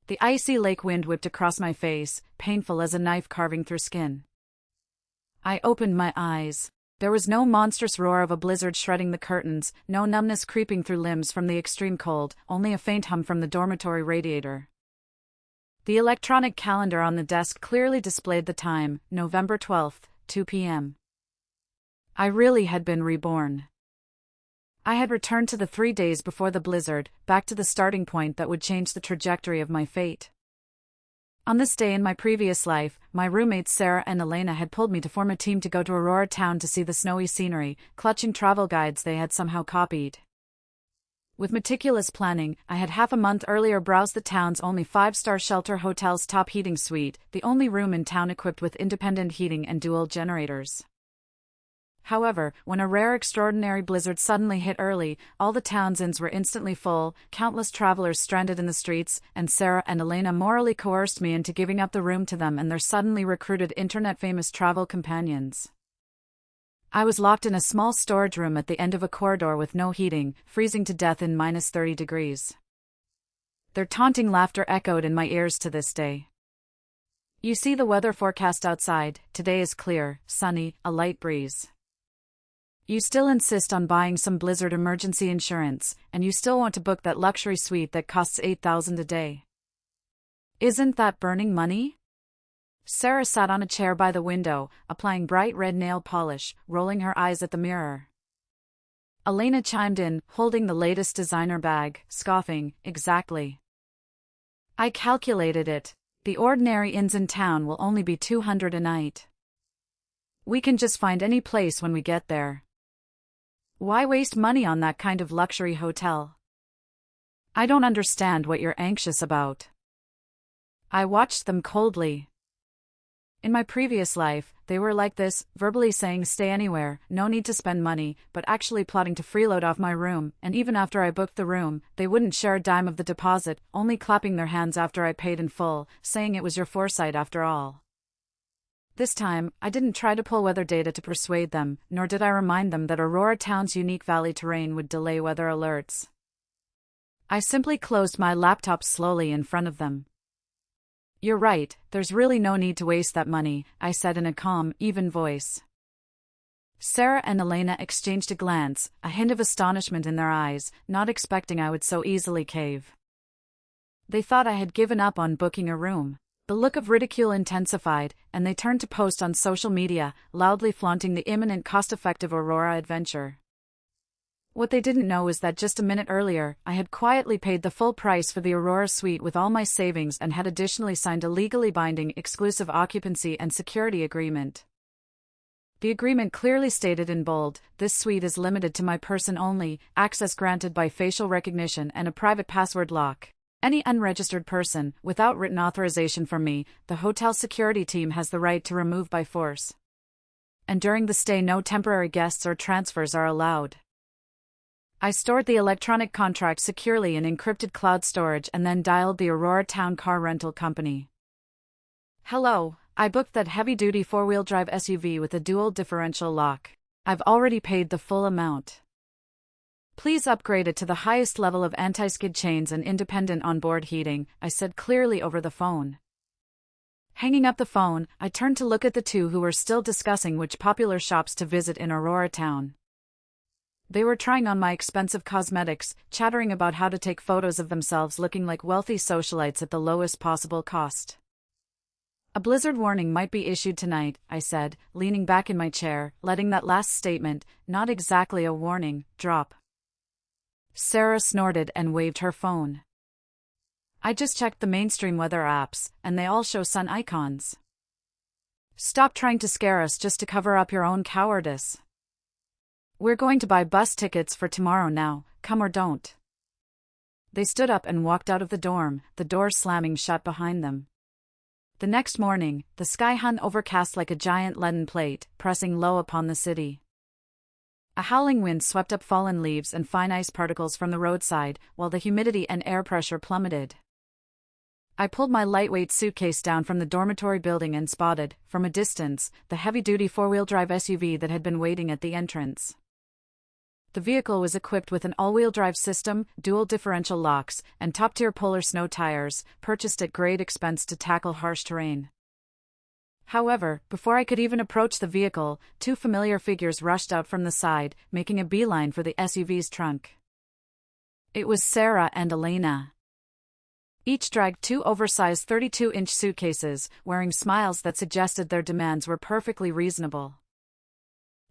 The icy lake wind whipped across my face, painful as a knife carving through skin. I opened my eyes. There was no monstrous roar of a blizzard shredding the curtains, no numbness creeping through limbs from the extreme cold, only a faint hum from the dormitory radiator. The electronic calendar on the desk clearly displayed the time, November 12th, 2 p.m. I really had been reborn. I had returned to the 3 days before the blizzard, back to the starting point that would change the trajectory of my fate. On this day in my previous life, my roommates Sarah and Elena had pulled me to form a team to go to Aurora Town to see the snowy scenery, clutching travel guides they had somehow copied. With meticulous planning, I had half a month earlier browsed the town's only 5-star shelter hotel's top heating suite, the only room in town equipped with independent heating and dual generators. However, when a rare extraordinary blizzard suddenly hit early, all the town's inns were instantly full, countless travelers stranded in the streets, and Sarah and Elena morally coerced me into giving up the room to them and their suddenly recruited internet-famous travel companions. I was locked in a small storage room at the end of a corridor with no heating, freezing to death in -30 degrees. Their taunting laughter echoed in my ears to this day. You see the weather forecast outside, today is clear, sunny, a light breeze. You still insist on buying some blizzard emergency insurance, and you still want to book that luxury suite that costs $8,000 a day. Isn't that burning money? Sarah sat on a chair by the window, applying bright red nail polish, rolling her eyes at the mirror. Elena chimed in, holding the latest designer bag, scoffing, exactly. I calculated it. The ordinary inns in town will only be $200 a night. We can just find any place when we get there. Why waste money on that kind of luxury hotel? I don't understand what you're anxious about. I watched them coldly. In my previous life, they were like this, verbally saying stay anywhere, no need to spend money, but actually plotting to freeload off my room, and even after I booked the room, they wouldn't share a dime of the deposit, only clapping their hands after I paid in full, saying it was your foresight after all. This time, I didn't try to pull weather data to persuade them, nor did I remind them that Aurora Town's unique valley terrain would delay weather alerts. I simply closed my laptop slowly in front of them. You're right, there's really no need to waste that money, I said in a calm, even voice. Sarah and Elena exchanged a glance, a hint of astonishment in their eyes, not expecting I would so easily cave. They thought I had given up on booking a room. The look of ridicule intensified, and they turned to post on social media, loudly flaunting the imminent cost-effective Aurora adventure. What they didn't know is that just a minute earlier, I had quietly paid the full price for the Aurora suite with all my savings and had additionally signed a legally binding exclusive occupancy and security agreement. The agreement clearly stated in bold, this suite is limited to my person only, access granted by facial recognition and a private password lock. Any unregistered person, without written authorization from me, the hotel security team has the right to remove by force. And during the stay no temporary guests or transfers are allowed. I stored the electronic contract securely in encrypted cloud storage and then dialed the Aurora Town car rental company. Hello, I booked that heavy-duty 4-wheel drive SUV with a dual differential lock. I've already paid the full amount. Please upgrade it to the highest level of anti-skid chains and independent onboard heating, I said clearly over the phone. Hanging up the phone, I turned to look at the two who were still discussing which popular shops to visit in Aurora Town. They were trying on my expensive cosmetics, chattering about how to take photos of themselves looking like wealthy socialites at the lowest possible cost. A blizzard warning might be issued tonight, I said, leaning back in my chair, letting that last statement, not exactly a warning, drop. Sarah snorted and waved her phone. I just checked the mainstream weather apps, and they all show sun icons. Stop trying to scare us just to cover up your own cowardice. We're going to buy bus tickets for tomorrow now, come or don't. They stood up and walked out of the dorm, the door slamming shut behind them. The next morning, the sky hung overcast like a giant leaden plate, pressing low upon the city. A howling wind swept up fallen leaves and fine ice particles from the roadside, while the humidity and air pressure plummeted. I pulled my lightweight suitcase down from the dormitory building and spotted, from a distance, the heavy-duty 4-wheel drive SUV that had been waiting at the entrance. The vehicle was equipped with an all-wheel drive system, dual differential locks, and top-tier Polar Snow tires, purchased at great expense to tackle harsh terrain. However, before I could even approach the vehicle, two familiar figures rushed out from the side, making a beeline for the SUV's trunk. It was Sarah and Elena. Each dragged two oversized 32-inch suitcases, wearing smiles that suggested their demands were perfectly reasonable.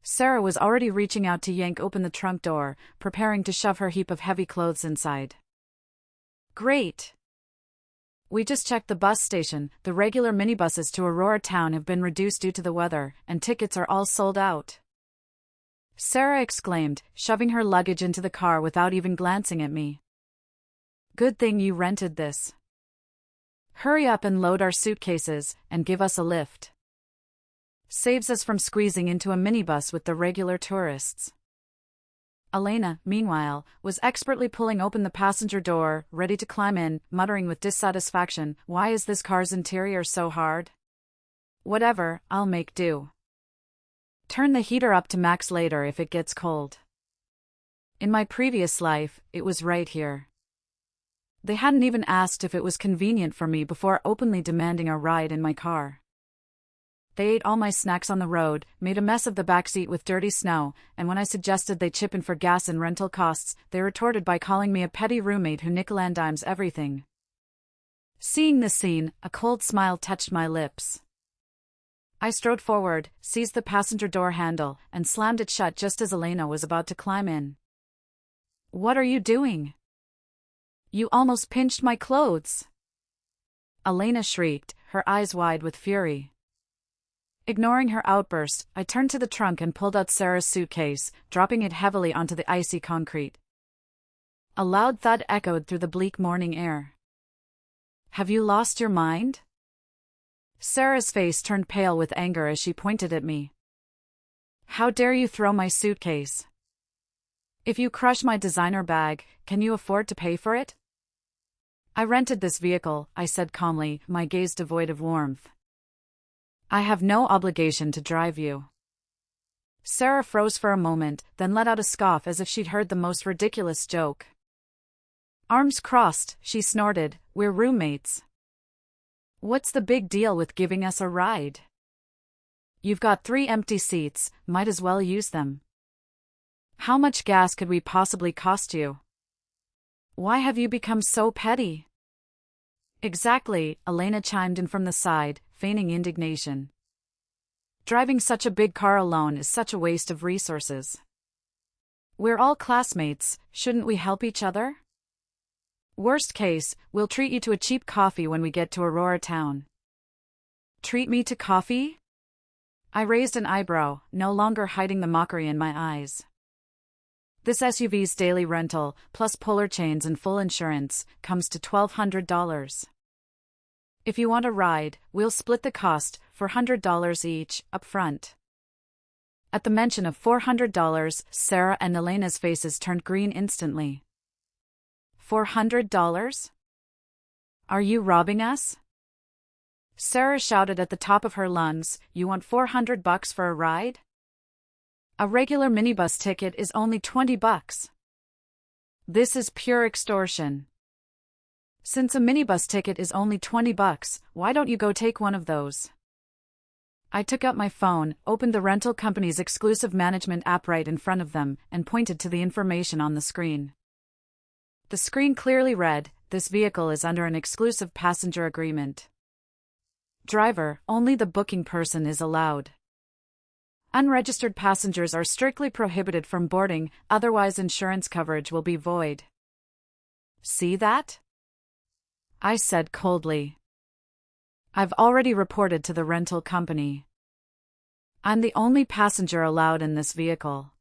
Sarah was already reaching out to yank open the trunk door, preparing to shove her heap of heavy clothes inside. Great! We just checked the bus station. The regular minibuses to Aurora Town have been reduced due to the weather, and tickets are all sold out. Sarah exclaimed, shoving her luggage into the car without even glancing at me. Good thing you rented this. Hurry up and load our suitcases, and give us a lift. Saves us from squeezing into a minibus with the regular tourists. Elena, meanwhile, was expertly pulling open the passenger door, ready to climb in, muttering with dissatisfaction, "Why is this car's interior so hard? Whatever, I'll make do. Turn the heater up to max later if it gets cold." In my previous life, it was right here. They hadn't even asked if it was convenient for me before openly demanding a ride in my car. They ate all my snacks on the road, made a mess of the backseat with dirty snow, and when I suggested they chip in for gas and rental costs, they retorted by calling me a petty roommate who nickel-and-dimes everything. Seeing this scene, a cold smile touched my lips. I strode forward, seized the passenger door handle, and slammed it shut just as Elena was about to climb in. "What are you doing? You almost pinched my clothes!" Elena shrieked, her eyes wide with fury. Ignoring her outburst, I turned to the trunk and pulled out Sarah's suitcase, dropping it heavily onto the icy concrete. A loud thud echoed through the bleak morning air. "Have you lost your mind?" Sarah's face turned pale with anger as she pointed at me. "How dare you throw my suitcase? If you crush my designer bag, can you afford to pay for it?" "I rented this vehicle," I said calmly, my gaze devoid of warmth. "I have no obligation to drive you." Sarah froze for a moment, then let out a scoff as if she'd heard the most ridiculous joke. Arms crossed, she snorted, "We're roommates. What's the big deal with giving us a ride? You've got 3 empty seats, might as well use them. How much gas could we possibly cost you? Why have you become so petty?" "Exactly," Elena chimed in from the side, feigning indignation. "Driving such a big car alone is such a waste of resources. We're all classmates, shouldn't we help each other? Worst case, we'll treat you to a cheap coffee when we get to Aurora Town." "Treat me to coffee?" I raised an eyebrow, no longer hiding the mockery in my eyes. "This SUV's daily rental, plus polar chains and full insurance, comes to $1,200. If you want a ride, we'll split the cost, $400 each, up front." At the mention of $400, Sarah and Elena's faces turned green instantly. $400? Are you robbing us? Sarah shouted at the top of her lungs, "You want $400 for a ride? A regular minibus ticket is only $20. This is pure extortion. Since a minibus ticket is only $20, why don't you go take one of those?" I took out my phone, opened the rental company's exclusive management app right in front of them, and pointed to the information on the screen. The screen clearly read, "This vehicle is under an exclusive passenger agreement. Driver, only the booking person is allowed. Unregistered passengers are strictly prohibited from boarding, otherwise insurance coverage will be void." "See that?" I said coldly. "I've already reported to the rental company. I'm the only passenger allowed in this vehicle.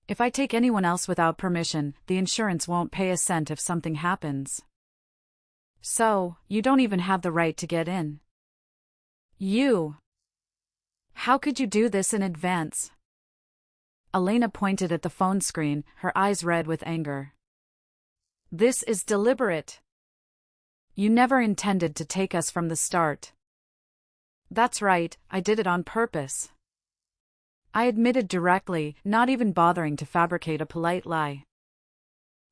If I take anyone else without permission, the insurance won't pay a cent if something happens. So, you don't even have the right to get in. You! How could you do this in advance?" Elena pointed at the phone screen, her eyes red with anger. "This is deliberate. You never intended to take us from the start." "That's right, I did it on purpose. I admitted directly, not even bothering to fabricate a polite lie.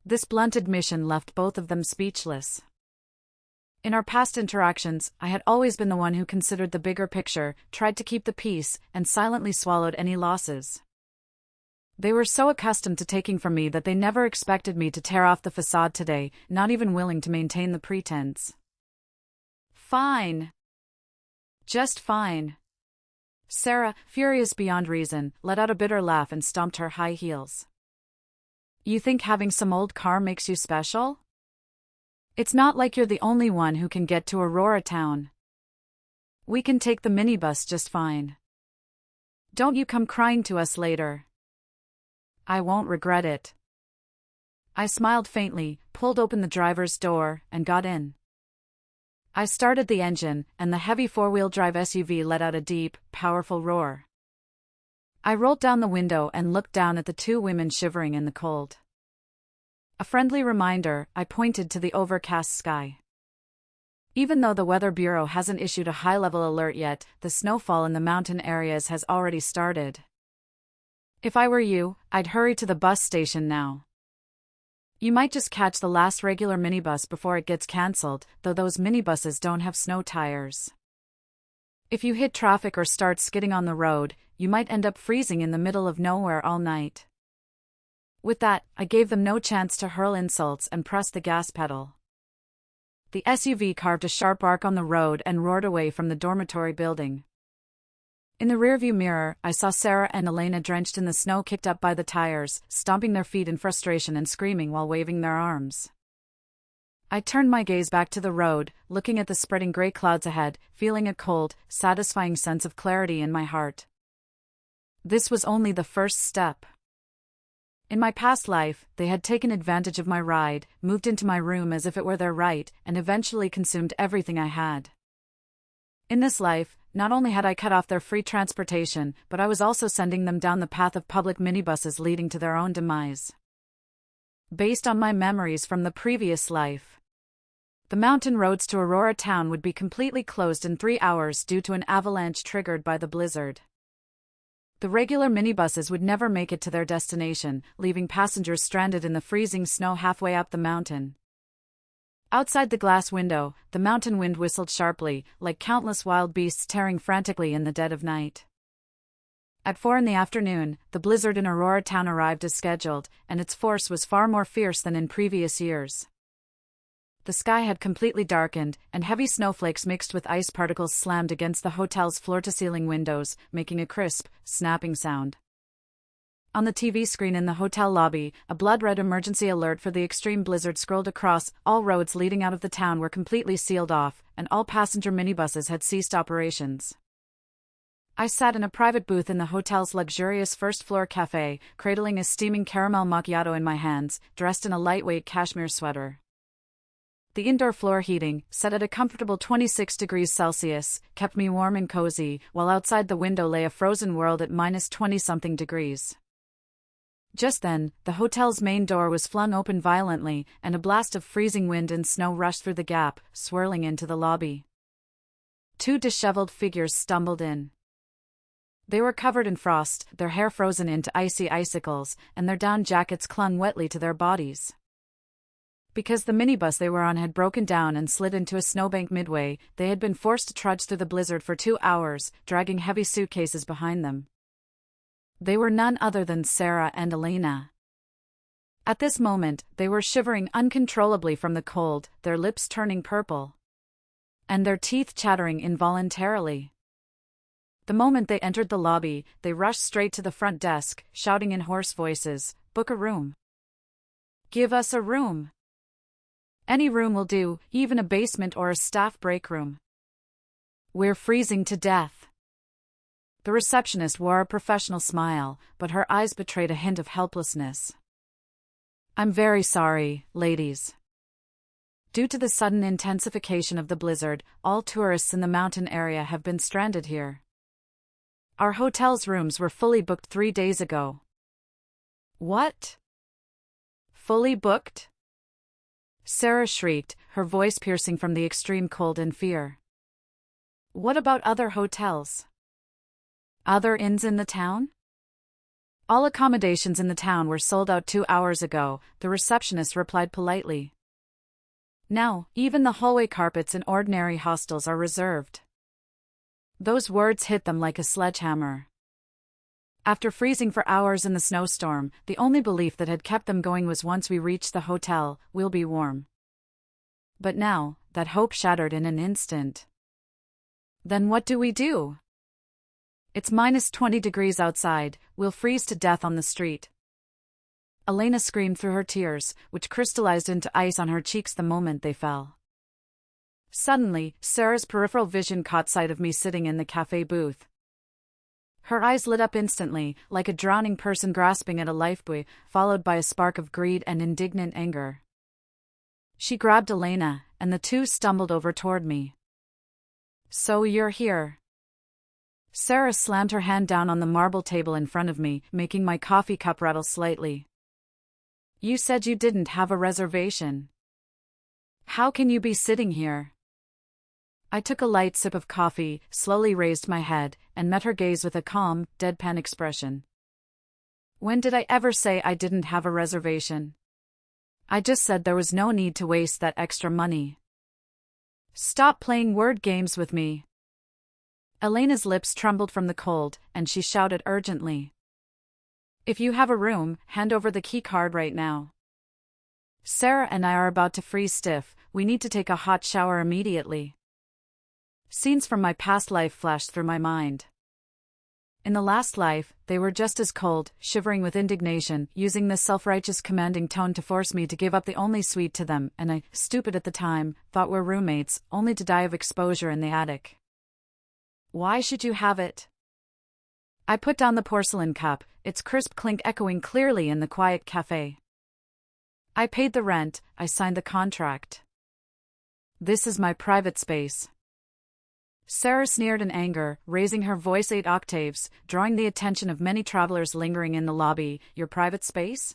This blunt admission left both of them speechless. In our past interactions, I had always been the one who considered the bigger picture, tried to keep the peace, and silently swallowed any losses. They were so accustomed to taking from me that they never expected me to tear off the facade today, not even willing to maintain the pretense. Fine. Just fine. Sarah, furious beyond reason, let out a bitter laugh and stomped her high heels. You think having some old car makes you special? It's not like you're the only one who can get to Aurora Town. We can take the minibus just fine. Don't you come crying to us later. I won't regret it. I smiled faintly, pulled open the driver's door, and got in. I started the engine, and the heavy four-wheel drive SUV let out a deep, powerful roar. I rolled down the window and looked down at the two women shivering in the cold. A friendly reminder, I pointed to the overcast sky. Even though the Weather Bureau hasn't issued a high-level alert yet, the snowfall in the mountain areas has already started. If I were you, I'd hurry to the bus station now. You might just catch the last regular minibus before it gets cancelled, though those minibuses don't have snow tires. If you hit traffic or start skidding on the road, you might end up freezing in the middle of nowhere all night. With that, I gave them no chance to hurl insults and pressed the gas pedal. The SUV carved a sharp arc on the road and roared away from the dormitory building. In the rearview mirror, I saw Sarah and Elena drenched in the snow kicked up by the tires, stomping their feet in frustration and screaming while waving their arms. I turned my gaze back to the road, looking at the spreading gray clouds ahead, feeling a cold, satisfying sense of clarity in my heart. This was only the first step. In my past life, they had taken advantage of my ride, moved into my room as if it were their right, and eventually consumed everything I had. In this life, not only had I cut off their free transportation, but I was also sending them down the path of public minibuses leading to their own demise. Based on my memories from the previous life, the mountain roads to Aurora Town would be completely closed in 3 hours due to an avalanche triggered by the blizzard. The regular minibuses would never make it to their destination, leaving passengers stranded in the freezing snow halfway up the mountain. Outside the glass window, the mountain wind whistled sharply, like countless wild beasts tearing frantically in the dead of night. At 4 p.m, the blizzard in Aurora Town arrived as scheduled, and its force was far more fierce than in previous years. The sky had completely darkened, and heavy snowflakes mixed with ice particles slammed against the hotel's floor-to-ceiling windows, making a crisp, snapping sound. On the TV screen in the hotel lobby, a blood-red emergency alert for the extreme blizzard scrolled across. All roads leading out of the town were completely sealed off, and all passenger minibuses had ceased operations. I sat in a private booth in the hotel's luxurious first-floor cafe, cradling a steaming caramel macchiato in my hands, dressed in a lightweight cashmere sweater. The indoor floor heating, set at a comfortable 26 degrees Celsius, kept me warm and cozy, while outside the window lay a frozen world at minus 20-something degrees. Just then, the hotel's main door was flung open violently, and a blast of freezing wind and snow rushed through the gap, swirling into the lobby. 2 disheveled figures stumbled in. They were covered in frost, their hair frozen into icy icicles, and their down jackets clung wetly to their bodies. Because the minibus they were on had broken down and slid into a snowbank midway, they had been forced to trudge through the blizzard for 2 hours, dragging heavy suitcases behind them. They were none other than Sarah and Elena. At this moment, they were shivering uncontrollably from the cold, their lips turning purple, and their teeth chattering involuntarily. The moment they entered the lobby, they rushed straight to the front desk, shouting in hoarse voices, "Book a room. Give us a room. Any room will do, even a basement or a staff break room. We're freezing to death." The receptionist wore a professional smile, but her eyes betrayed a hint of helplessness. "I'm very sorry, ladies. Due to the sudden intensification of the blizzard, all tourists in the mountain area have been stranded here. Our hotel's rooms were fully booked 3 days ago." "What? Fully booked?" Sarah shrieked, her voice piercing from the extreme cold and fear. "What about other hotels? Other inns in the town?" All accommodations in the town were sold out 2 hours ago, the receptionist replied politely. Now, even the hallway carpets in ordinary hostels are reserved. Those words hit them like a sledgehammer. After freezing for hours in the snowstorm, the only belief that had kept them going was once we reach the hotel, we'll be warm. But now, that hope shattered in an instant. Then what do we do? It's minus 20 degrees outside, we'll freeze to death on the street. Elena screamed through her tears, which crystallized into ice on her cheeks the moment they fell. Suddenly, Sarah's peripheral vision caught sight of me sitting in the cafe booth. Her eyes lit up instantly, like a drowning person grasping at a lifebuoy, followed by a spark of greed and indignant anger. She grabbed Elena, and the two stumbled over toward me. So you're here. Sarah slammed her hand down on the marble table in front of me, making my coffee cup rattle slightly. You said you didn't have a reservation. How can you be sitting here? I took a light sip of coffee, slowly raised my head, and met her gaze with a calm, deadpan expression. When did I ever say I didn't have a reservation? I just said there was no need to waste that extra money. Stop playing word games with me. Elena's lips trembled from the cold, and she shouted urgently. If you have a room, hand over the key card right now. Sarah and I are about to freeze stiff, we need to take a hot shower immediately. Scenes from my past life flashed through my mind. In the last life, they were just as cold, shivering with indignation, using this self-righteous commanding tone to force me to give up the only suite to them, and I, stupid at the time, thought we're roommates, only to die of exposure in the attic. Why should you have it? I put down the porcelain cup, its crisp clink echoing clearly in the quiet cafe. I paid the rent, I signed the contract. This is my private space. Sarah sneered in anger, raising her voice 8 octaves, drawing the attention of many travelers lingering in the lobby. Your private space?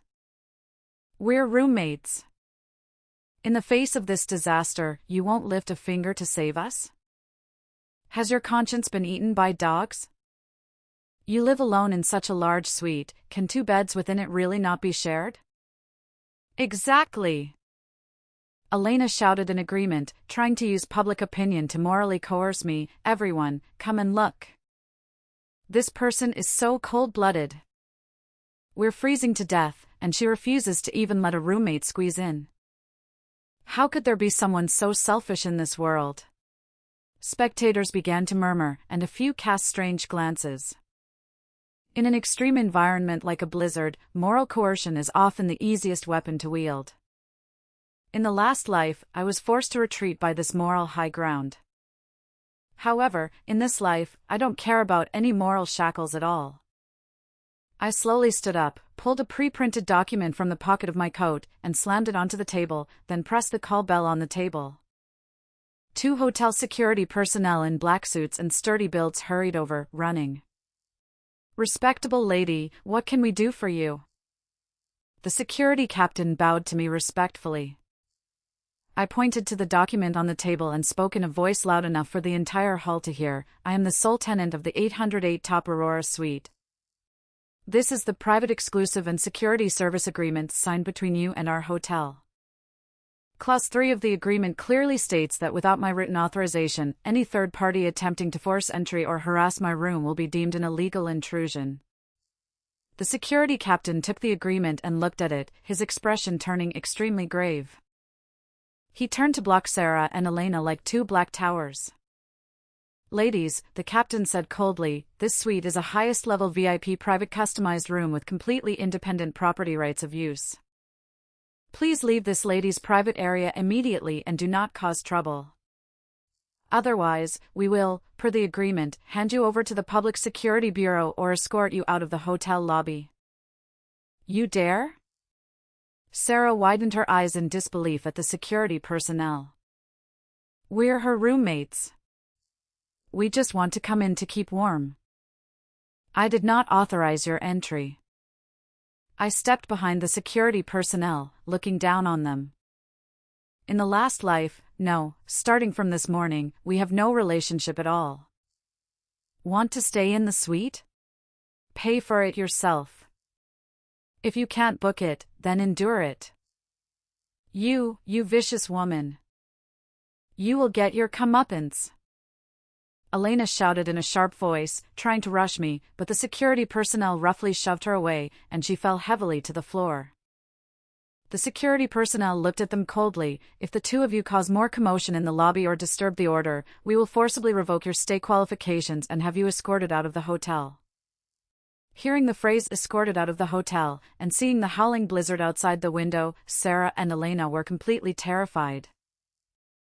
We're roommates. In the face of this disaster, you won't lift a finger to save us? Has your conscience been eaten by dogs? You live alone in such a large suite, can 2 beds within it really not be shared? Exactly. Elena shouted in agreement, trying to use public opinion to morally coerce me. Everyone, come and look. This person is so cold-blooded. We're freezing to death, and she refuses to even let a roommate squeeze in. How could there be someone so selfish in this world? Spectators began to murmur, and a few cast strange glances. In an extreme environment like a blizzard, moral coercion is often the easiest weapon to wield. In the last life, I was forced to retreat by this moral high ground. However, in this life, I don't care about any moral shackles at all. I slowly stood up, pulled a pre-printed document from the pocket of my coat, and slammed it onto the table, then pressed the call bell on the table. 2 hotel security personnel in black suits and sturdy builds hurried over, running. Respectable lady, what can we do for you? The security captain bowed to me respectfully. I pointed to the document on the table and spoke in a voice loud enough for the entire hall to hear. I am the sole tenant of the 808 Top Aurora Suite. This is the private exclusive and security service agreement signed between you and our hotel. Clause 3 of the agreement clearly states that without my written authorization, any third party attempting to force entry or harass my room will be deemed an illegal intrusion. The security captain took the agreement and looked at it, his expression turning extremely grave. He turned to block Sarah and Elena like 2 black towers. Ladies, the captain said coldly, this suite is a highest-level VIP private customized room with completely independent property rights of use. Please leave this lady's private area immediately and do not cause trouble. Otherwise, we will, per the agreement, hand you over to the Public Security Bureau or escort you out of the hotel lobby. You dare? Sarah widened her eyes in disbelief at the security personnel. We're her roommates. We just want to come in to keep warm. I did not authorize your entry. I stepped behind the security personnel, looking down on them. In the last life, no, starting from this morning, we have no relationship at all. Want to stay in the suite? Pay for it yourself. If you can't book it, then endure it. You vicious woman. You will get your comeuppance. Elena shouted in a sharp voice, trying to rush me, but the security personnel roughly shoved her away, and she fell heavily to the floor. The security personnel looked at them coldly. If the two of you cause more commotion in the lobby or disturb the order, we will forcibly revoke your stay qualifications and have you escorted out of the hotel. Hearing the phrase escorted out of the hotel, and seeing the howling blizzard outside the window, Sarah and Elena were completely terrified.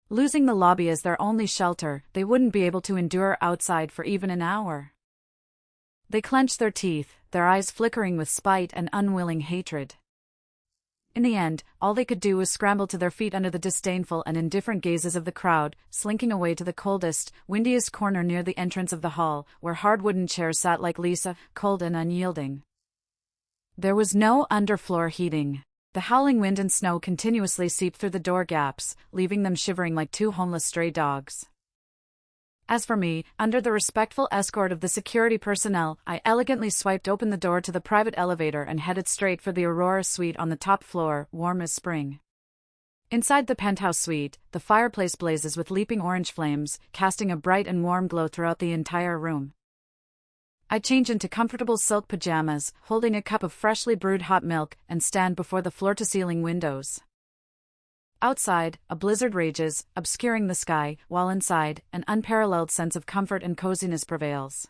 Losing the lobby as their only shelter, they wouldn't be able to endure outside for even an hour. They clenched their teeth, their eyes flickering with spite and unwilling hatred. In the end, all they could do was scramble to their feet under the disdainful and indifferent gazes of the crowd, slinking away to the coldest, windiest corner near the entrance of the hall, where hard wooden chairs sat like Lisa, cold and unyielding. There was no underfloor heating. The howling wind and snow continuously seeped through the door gaps, leaving them shivering like two homeless stray dogs. As for me, under the respectful escort of the security personnel, I elegantly swiped open the door to the private elevator and headed straight for the Aurora suite on the top floor, warm as spring. Inside the penthouse suite, the fireplace blazes with leaping orange flames, casting a bright and warm glow throughout the entire room. I change into comfortable silk pajamas, holding a cup of freshly brewed hot milk, and stand before the floor-to-ceiling windows. Outside, a blizzard rages, obscuring the sky, while inside, an unparalleled sense of comfort and coziness prevails.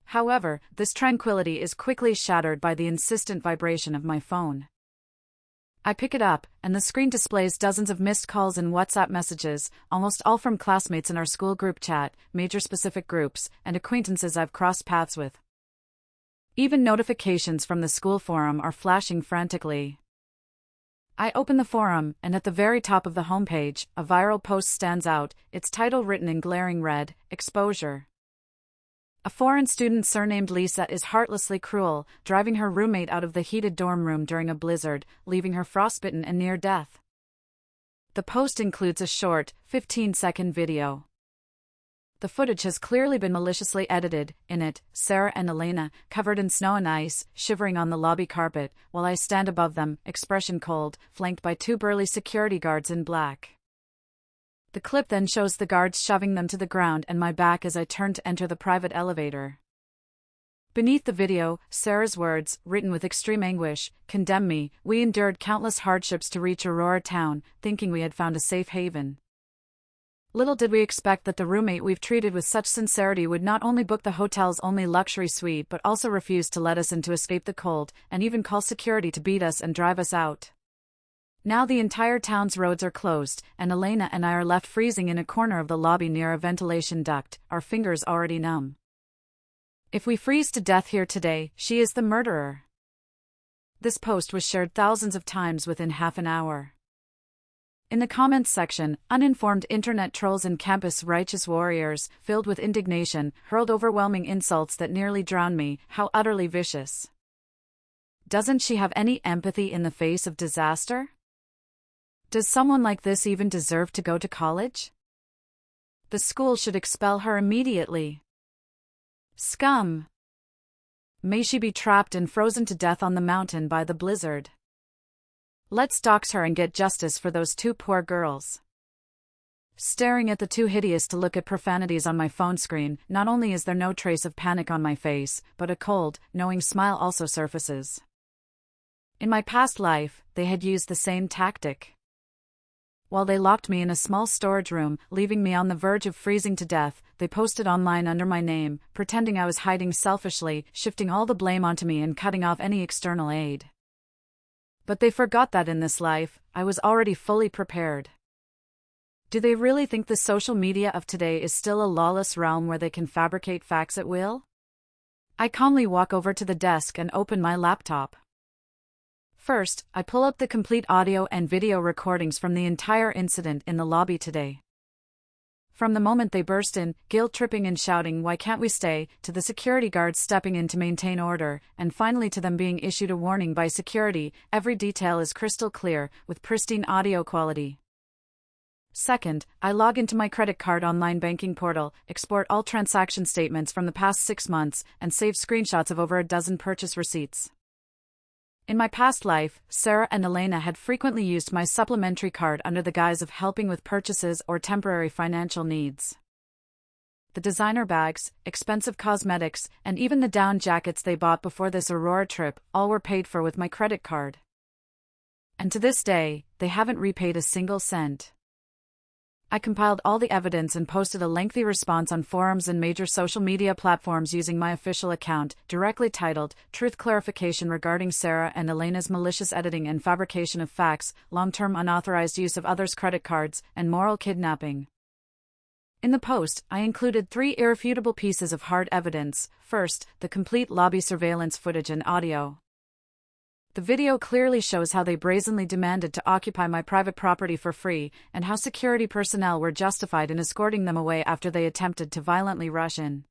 However, this tranquility is quickly shattered by the insistent vibration of my phone. I pick it up, and the screen displays dozens of missed calls and WhatsApp messages, almost all from classmates in our school group chat, major specific groups, and acquaintances I've crossed paths with. Even notifications from the school forum are flashing frantically. I open the forum, and at the very top of the homepage, a viral post stands out, its title written in glaring red, Exposure. A foreign student surnamed Lisa is heartlessly cruel, driving her roommate out of the heated dorm room during a blizzard, leaving her frostbitten and near death. The post includes a short, 15-second video. The footage has clearly been maliciously edited. In it, Sarah and Elena, covered in snow and ice, shivering on the lobby carpet, while I stand above them, expression cold, flanked by two burly security guards in black. The clip then shows the guards shoving them to the ground and my back as I turn to enter the private elevator. Beneath the video, Sarah's words, written with extreme anguish, condemn me. We endured countless hardships to reach Aurora town, thinking we had found a safe haven. Little did we expect that the roommate we've treated with such sincerity would not only book the hotel's only luxury suite but also refuse to let us in to escape the cold, and even call security to beat us and drive us out. Now the entire town's roads are closed, and Elena and I are left freezing in a corner of the lobby near a ventilation duct, our fingers already numb. If we freeze to death here today, she is the murderer. This post was shared thousands of times within half an hour. In the comments section, uninformed internet trolls and campus righteous warriors, filled with indignation, hurled overwhelming insults that nearly drowned me. How utterly vicious. Doesn't she have any empathy in the face of disaster? Does someone like this even deserve to go to college? The school should expel her immediately. Scum! May she be trapped and frozen to death on the mountain by the blizzard. Let's dox her and get justice for those two poor girls. Staring at the too hideous to look at profanities on my phone screen, not only is there no trace of panic on my face, but a cold, knowing smile also surfaces. In my past life, they had used the same tactic. While they locked me in a small storage room, leaving me on the verge of freezing to death, they posted online under my name, pretending I was hiding selfishly, shifting all the blame onto me and cutting off any external aid. But they forgot that in this life, I was already fully prepared. Do they really think the social media of today is still a lawless realm where they can fabricate facts at will? I calmly walk over to the desk and open my laptop. First, I pull up the complete audio and video recordings from the entire incident in the lobby today. From the moment they burst in, guilt-tripping and shouting, "Why can't we stay?" to the security guards stepping in to maintain order, and finally to them being issued a warning by security, every detail is crystal clear, with pristine audio quality. Second, I log into my credit card online banking portal, export all transaction statements from the past 6 months, and save screenshots of over a dozen purchase receipts. In my past life, Sarah and Elena had frequently used my supplementary card under the guise of helping with purchases or temporary financial needs. The designer bags, expensive cosmetics, and even the down jackets they bought before this Aurora trip all were paid for with my credit card. And to this day, they haven't repaid a single cent. I compiled all the evidence and posted a lengthy response on forums and major social media platforms using my official account, directly titled, Truth Clarification Regarding Sarah and Elena's Malicious Editing and Fabrication of Facts, Long-Term Unauthorized Use of Others' Credit Cards, and Moral Kidnapping. In the post, I included 3 irrefutable pieces of hard evidence. First, the complete lobby surveillance footage and audio. The video clearly shows how they brazenly demanded to occupy my private property for free, and how security personnel were justified in escorting them away after they attempted to violently rush in.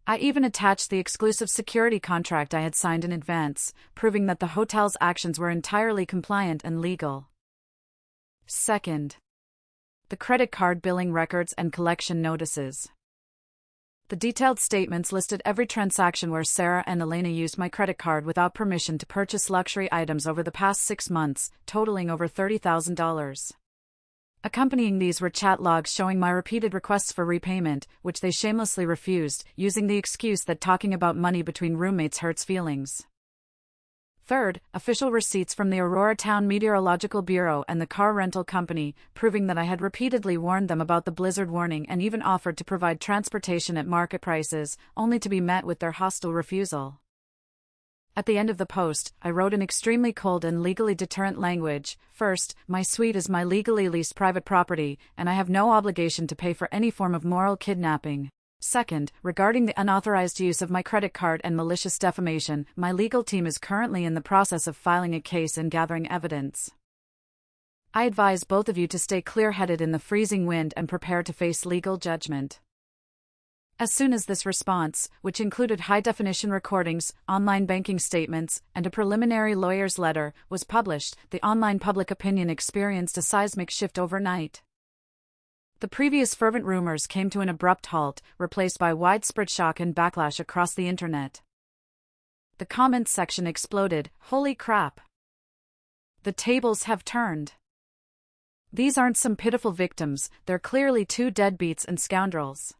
I even attached the exclusive security contract I had signed in advance, proving that the hotel's actions were entirely compliant and legal. Second, the credit card billing records and collection notices. The detailed statements listed every transaction where Sarah and Elena used my credit card without permission to purchase luxury items over the past 6 months, totaling over $30,000. Accompanying these were chat logs showing my repeated requests for repayment, which they shamelessly refused, using the excuse that talking about money between roommates hurts feelings. Third, official receipts from the Aurora Town Meteorological Bureau and the car rental company, proving that I had repeatedly warned them about the blizzard warning and even offered to provide transportation at market prices, only to be met with their hostile refusal. At the end of the post, I wrote in extremely cold and legally deterrent language, first, my suite is my legally leased private property, and I have no obligation to pay for any form of moral kidnapping. Second, regarding the unauthorized use of my credit card and malicious defamation, my legal team is currently in the process of filing a case and gathering evidence. I advise both of you to stay clear-headed in the freezing wind and prepare to face legal judgment. As soon as this response, which included high-definition recordings, online banking statements, and a preliminary lawyer's letter, was published, the online public opinion experienced a seismic shift overnight. The previous fervent rumors came to an abrupt halt, replaced by widespread shock and backlash across the internet. The comments section exploded. Holy crap! The tables have turned. These aren't some pitiful victims, they're clearly 2 deadbeats and scoundrels.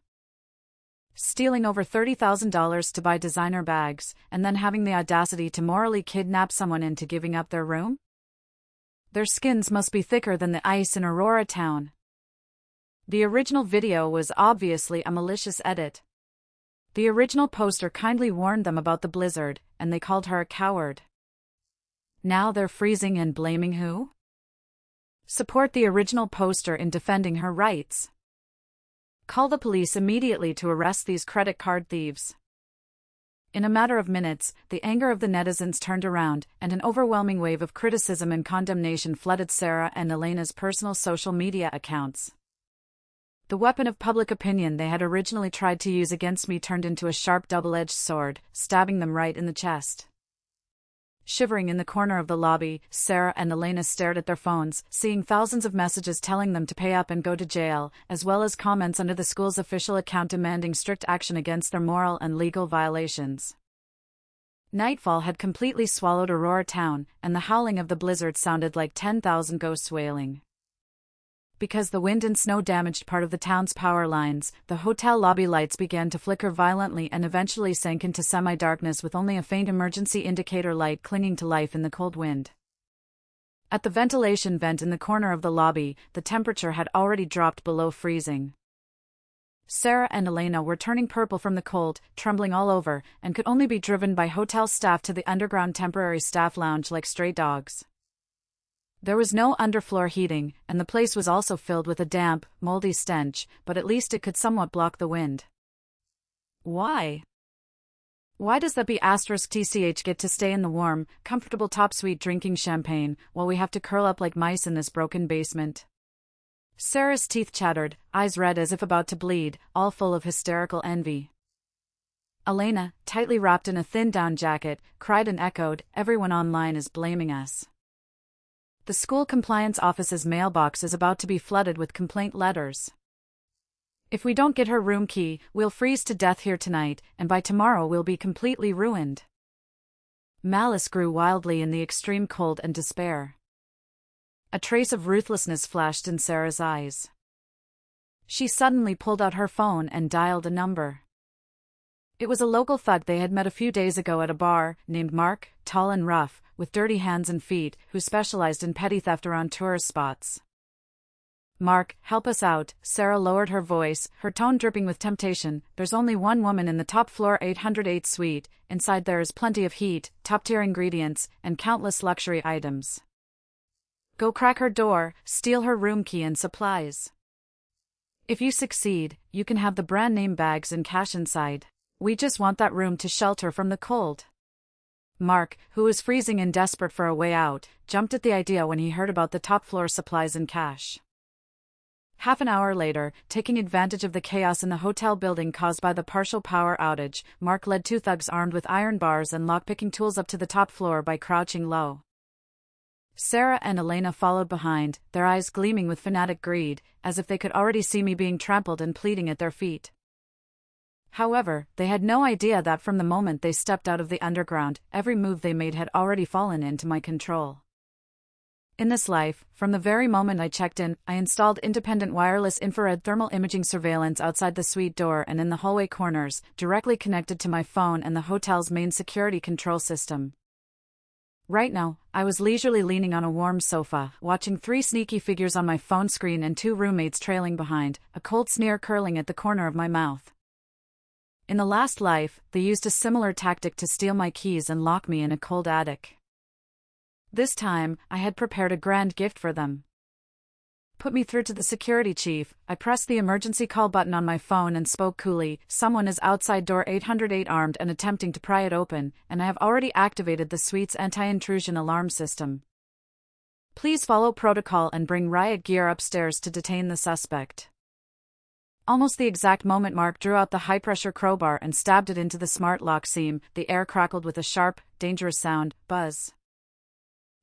Stealing over $30,000 to buy designer bags, and then having the audacity to morally kidnap someone into giving up their room? Their skins must be thicker than the ice in Aurora Town. The original video was obviously a malicious edit. The original poster kindly warned them about the blizzard, and they called her a coward. Now they're freezing and blaming who? Support the original poster in defending her rights. Call the police immediately to arrest these credit card thieves. In a matter of minutes, the anger of the netizens turned around, and an overwhelming wave of criticism and condemnation flooded Sarah and Elena's personal social media accounts. The weapon of public opinion they had originally tried to use against me turned into a sharp double-edged sword, stabbing them right in the chest. Shivering in the corner of the lobby, Sarah and Elena stared at their phones, seeing thousands of messages telling them to pay up and go to jail, as well as comments under the school's official account demanding strict action against their moral and legal violations. Nightfall had completely swallowed Aurora Town, and the howling of the blizzard sounded like 10,000 ghosts wailing. Because the wind and snow damaged part of the town's power lines, the hotel lobby lights began to flicker violently and eventually sank into semi-darkness with only a faint emergency indicator light clinging to life in the cold wind. At the ventilation vent in the corner of the lobby, the temperature had already dropped below freezing. Sarah and Elena were turning purple from the cold, trembling all over, and could only be driven by hotel staff to the underground temporary staff lounge like stray dogs. There was no underfloor heating, and the place was also filled with a damp, moldy stench, but at least it could somewhat block the wind. Why? Why does that B*TCH get to stay in the warm, comfortable top suite drinking champagne, while we have to curl up like mice in this broken basement? Sarah's teeth chattered, eyes red as if about to bleed, all full of hysterical envy. Elena, tightly wrapped in a thin down jacket, cried and echoed, "Everyone online is blaming us. The school compliance office's mailbox is about to be flooded with complaint letters. If we don't get her room key, we'll freeze to death here tonight, and by tomorrow we'll be completely ruined." Malice grew wildly in the extreme cold and despair. A trace of ruthlessness flashed in Sarah's eyes. She suddenly pulled out her phone and dialed a number. It was a local thug they had met a few days ago at a bar, named Mark, tall and rough, with dirty hands and feet, who specialized in petty theft around tourist spots. "Mark, help us out," Sarah lowered her voice, her tone dripping with temptation. "There's only one woman in the top floor 808 suite. Inside there is plenty of heat, top-tier ingredients, and countless luxury items. Go crack her door, steal her room key and supplies. If you succeed, you can have the brand name bags and cash inside. We just want that room to shelter from the cold." Mark, who was freezing and desperate for a way out, jumped at the idea when he heard about the top-floor supplies and cash. Half an hour later, taking advantage of the chaos in the hotel building caused by the partial power outage, Mark led two thugs armed with iron bars and lockpicking tools up to the top floor by crouching low. Sarah and Elena followed behind, their eyes gleaming with fanatic greed, as if they could already see me being trampled and pleading at their feet. However, they had no idea that from the moment they stepped out of the underground, every move they made had already fallen into my control. In this life, from the very moment I checked in, I installed independent wireless infrared thermal imaging surveillance outside the suite door and in the hallway corners, directly connected to my phone and the hotel's main security control system. Right now, I was leisurely leaning on a warm sofa, watching three sneaky figures on my phone screen and two roommates trailing behind, a cold sneer curling at the corner of my mouth. In the last life, they used a similar tactic to steal my keys and lock me in a cold attic. This time, I had prepared a grand gift for them. "Put me through to the security chief." I pressed the emergency call button on my phone and spoke coolly. "Someone is outside door 808 armed and attempting to pry it open, and I have already activated the suite's anti-intrusion alarm system. Please follow protocol and bring riot gear upstairs to detain the suspect." Almost the exact moment Mark drew out the high-pressure crowbar and stabbed it into the smart lock seam, the air crackled with a sharp, dangerous sound, buzz.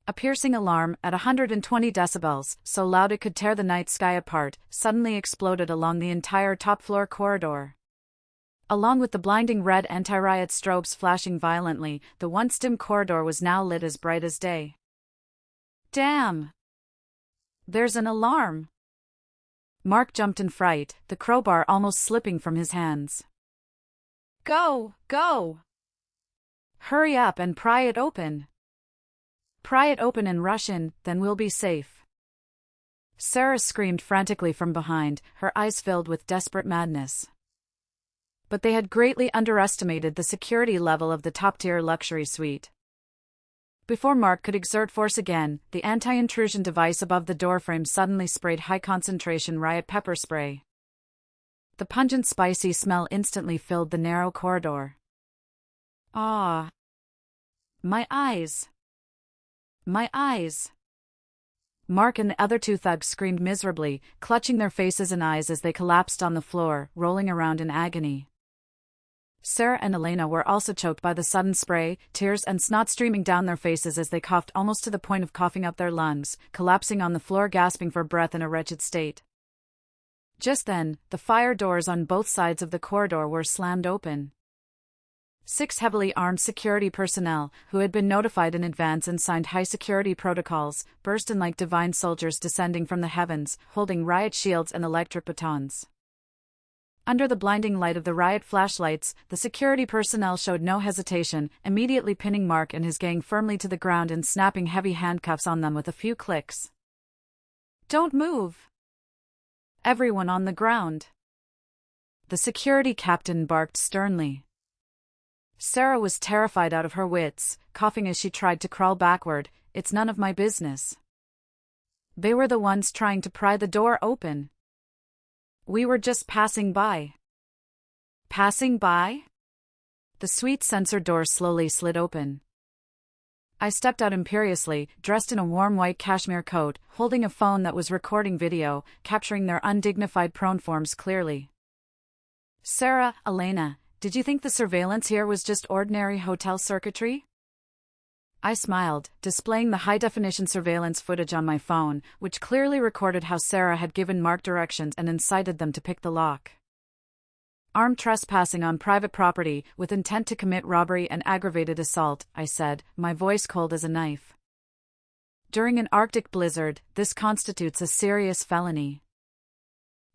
A piercing alarm, at 120 decibels, so loud it could tear the night sky apart, suddenly exploded along the entire top-floor corridor. Along with the blinding red anti-riot strobes flashing violently, the once dim corridor was now lit as bright as day. "Damn! There's an alarm!" Mark jumped in fright, the crowbar almost slipping from his hands. "Go! Go! Hurry up and pry it open! Pry it open and rush in, then we'll be safe." Sarah screamed frantically from behind, her eyes filled with desperate madness. But they had greatly underestimated the security level of the top-tier luxury suite. Before Mark could exert force again, the anti-intrusion device above the doorframe suddenly sprayed high-concentration riot pepper spray. The pungent, spicy smell instantly filled the narrow corridor. "Ah! My eyes! My eyes!" Mark and the other two thugs screamed miserably, clutching their faces and eyes as they collapsed on the floor, rolling around in agony. Sarah and Elena were also choked by the sudden spray, tears and snot streaming down their faces as they coughed almost to the point of coughing up their lungs, collapsing on the floor gasping for breath in a wretched state. Just then, the fire doors on both sides of the corridor were slammed open. 6 heavily armed security personnel, who had been notified in advance and signed high-security protocols, burst in like divine soldiers descending from the heavens, holding riot shields and electric batons. Under the blinding light of the riot flashlights, the security personnel showed no hesitation, immediately pinning Mark and his gang firmly to the ground and snapping heavy handcuffs on them with a few clicks. "Don't move! Everyone on the ground!" the security captain barked sternly. Sarah was terrified out of her wits, coughing as she tried to crawl backward. "It's none of my business. They were the ones trying to pry the door open. We were just passing by." "Passing by?" The suite sensor door slowly slid open. I stepped out imperiously, dressed in a warm white cashmere coat, holding a phone that was recording video, capturing their undignified prone forms clearly. "Sarah, Elena, did you think the surveillance here was just ordinary hotel circuitry?" I smiled, displaying the high-definition surveillance footage on my phone, which clearly recorded how Sarah had given Mark directions and incited them to pick the lock. Armed trespassing on private property with intent to commit robbery and aggravated assault, I said, my voice cold as a knife. During an Arctic blizzard, this constitutes a serious felony.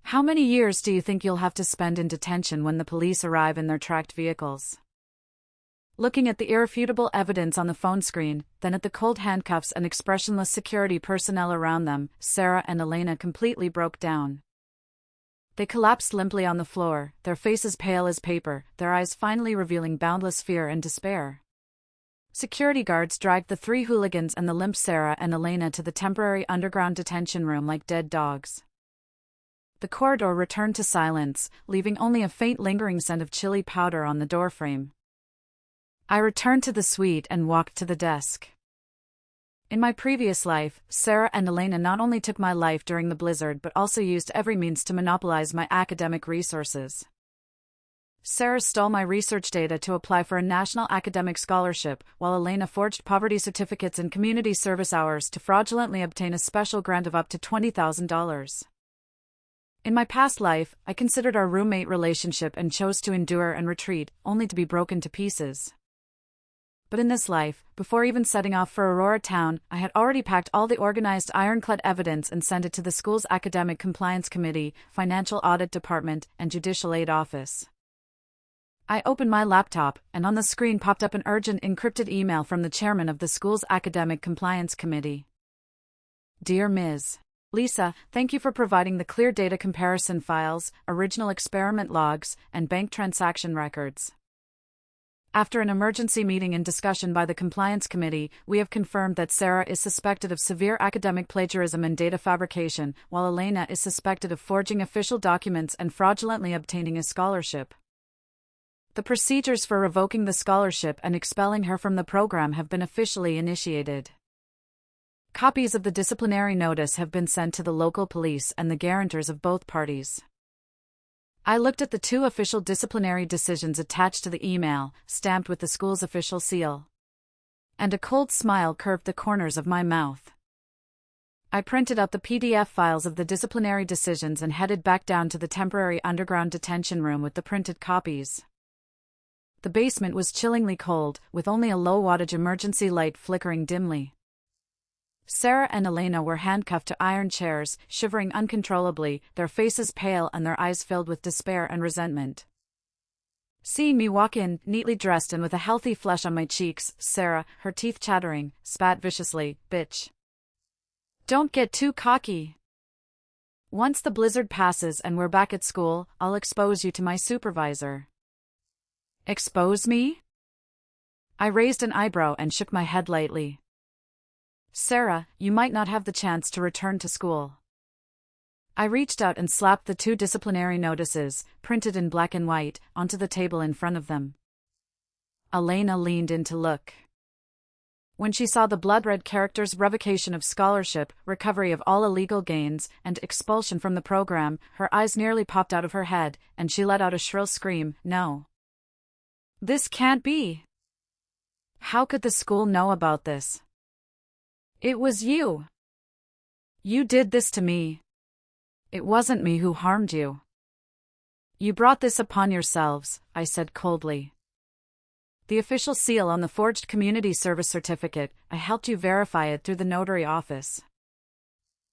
How many years do you think you'll have to spend in detention when the police arrive in their tracked vehicles? Looking at the irrefutable evidence on the phone screen, then at the cold handcuffs and expressionless security personnel around them, Sarah and Elena completely broke down. They collapsed limply on the floor, their faces pale as paper, their eyes finally revealing boundless fear and despair. Security guards dragged the three hooligans and the limp Sarah and Elena to the temporary underground detention room like dead dogs. The corridor returned to silence, leaving only a faint lingering scent of chili powder on the doorframe. I returned to the suite and walked to the desk. In my previous life, Sarah and Elena not only took my life during the blizzard but also used every means to monopolize my academic resources. Sarah stole my research data to apply for a national academic scholarship, while Elena forged poverty certificates and community service hours to fraudulently obtain a special grant of up to $20,000. In my past life, I considered our roommate relationship and chose to endure and retreat, only to be broken to pieces. But in this life, before even setting off for Aurora Town, I had already packed all the organized ironclad evidence and sent it to the school's Academic Compliance Committee, Financial Audit Department, and Judicial Aid Office. I opened my laptop, and on the screen popped up an urgent encrypted email from the chairman of the school's Academic Compliance Committee. Dear Ms. Lisa, thank you for providing the clear data comparison files, original experiment logs, and bank transaction records. After an emergency meeting and discussion by the Compliance Committee, we have confirmed that Sarah is suspected of severe academic plagiarism and data fabrication, while Elena is suspected of forging official documents and fraudulently obtaining a scholarship. The procedures for revoking the scholarship and expelling her from the program have been officially initiated. Copies of the disciplinary notice have been sent to the local police and the guarantors of both parties. I looked at the two official disciplinary decisions attached to the email, stamped with the school's official seal. And a cold smile curved the corners of my mouth. I printed out the PDF files of the disciplinary decisions and headed back down to the temporary underground detention room with the printed copies. The basement was chillingly cold, with only a low-wattage emergency light flickering dimly. Sarah and Elena were handcuffed to iron chairs, shivering uncontrollably, their faces pale and their eyes filled with despair and resentment. Seeing me walk in, neatly dressed and with a healthy flush on my cheeks, Sarah, her teeth chattering, spat viciously, "Bitch. Don't get too cocky. Once the blizzard passes and we're back at school, I'll expose you to my supervisor." Expose me? I raised an eyebrow and shook my head lightly. Sarah, you might not have the chance to return to school. I reached out and slapped the two disciplinary notices, printed in black and white, onto the table in front of them. Elena leaned in to look. When she saw the blood-red characters revocation of scholarship, recovery of all illegal gains, and expulsion from the program, her eyes nearly popped out of her head, and she let out a shrill scream, "No. This can't be. How could the school know about this? It was you. You did this to me. It wasn't me who harmed you. You brought this upon yourselves," I said coldly. "The official seal on the forged community service certificate, I helped you verify it through the notary office.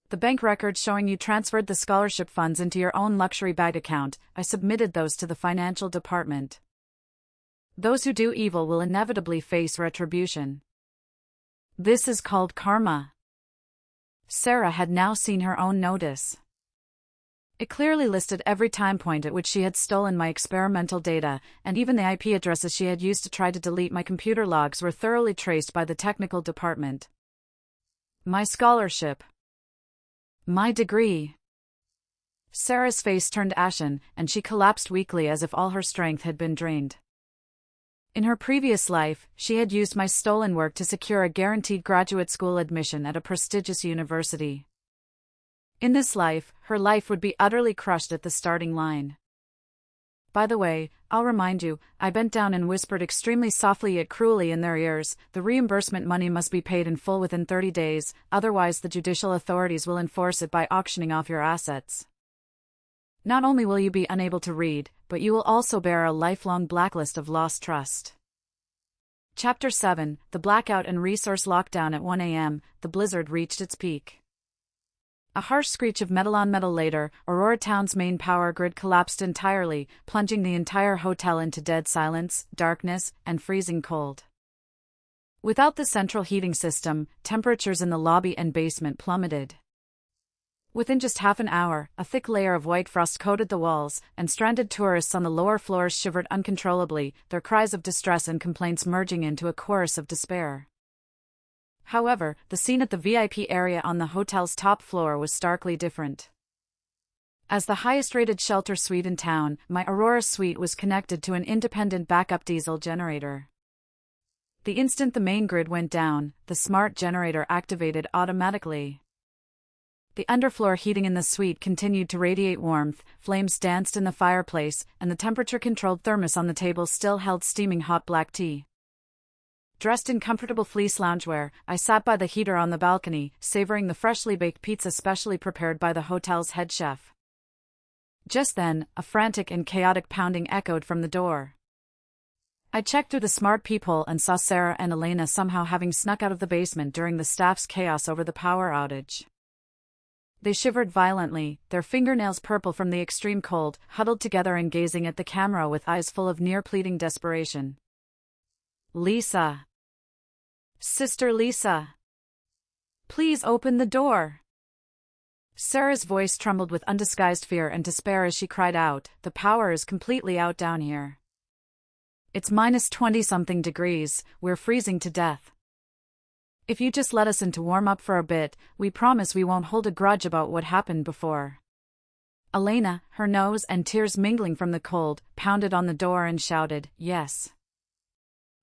The bank records showing you transferred the scholarship funds into your own luxury bag account, I submitted those to the financial department. Those who do evil will inevitably face retribution. This is called karma." Sarah had now seen her own notice. It clearly listed every time point at which she had stolen my experimental data, and even the IP addresses she had used to try to delete my computer logs were thoroughly traced by the technical department. My scholarship. My degree. Sarah's face turned ashen, and she collapsed weakly as if all her strength had been drained. In her previous life, she had used my stolen work to secure a guaranteed graduate school admission at a prestigious university. In this life, her life would be utterly crushed at the starting line. By the way, I'll remind you, I bent down and whispered extremely softly yet cruelly in their ears, the reimbursement money must be paid in full within 30 days, otherwise the judicial authorities will enforce it by auctioning off your assets. Not only will you be unable to read, but you will also bear a lifelong blacklist of lost trust. Chapter 7, The Blackout and Resource Lockdown. At 1 a.m., the blizzard reached its peak. A harsh screech of metal on metal later, Aurora Town's main power grid collapsed entirely, plunging the entire hotel into dead silence, darkness, and freezing cold. Without the central heating system, temperatures in the lobby and basement plummeted. Within just half an hour, a thick layer of white frost coated the walls, and stranded tourists on the lower floors shivered uncontrollably, their cries of distress and complaints merging into a chorus of despair. However, the scene at the VIP area on the hotel's top floor was starkly different. As the highest-rated shelter suite in town, my Aurora suite was connected to an independent backup diesel generator. The instant the main grid went down, the smart generator activated automatically. The underfloor heating in the suite continued to radiate warmth, flames danced in the fireplace, and the temperature-controlled thermos on the table still held steaming hot black tea. Dressed in comfortable fleece loungewear, I sat by the heater on the balcony, savoring the freshly baked pizza specially prepared by the hotel's head chef. Just then, a frantic and chaotic pounding echoed from the door. I checked through the smart peephole and saw Sarah and Elena somehow having snuck out of the basement during the staff's chaos over the power outage. They shivered violently, their fingernails purple from the extreme cold, huddled together and gazing at the camera with eyes full of near-pleading desperation. "Lisa. Sister Lisa. Please open the door." Sarah's voice trembled with undisguised fear and despair as she cried out, "The power is completely out down here. It's minus 20-something degrees, we're freezing to death. If you just let us in to warm up for a bit, we promise we won't hold a grudge about what happened before." Elena, her nose and tears mingling from the cold, pounded on the door and shouted, "Yes.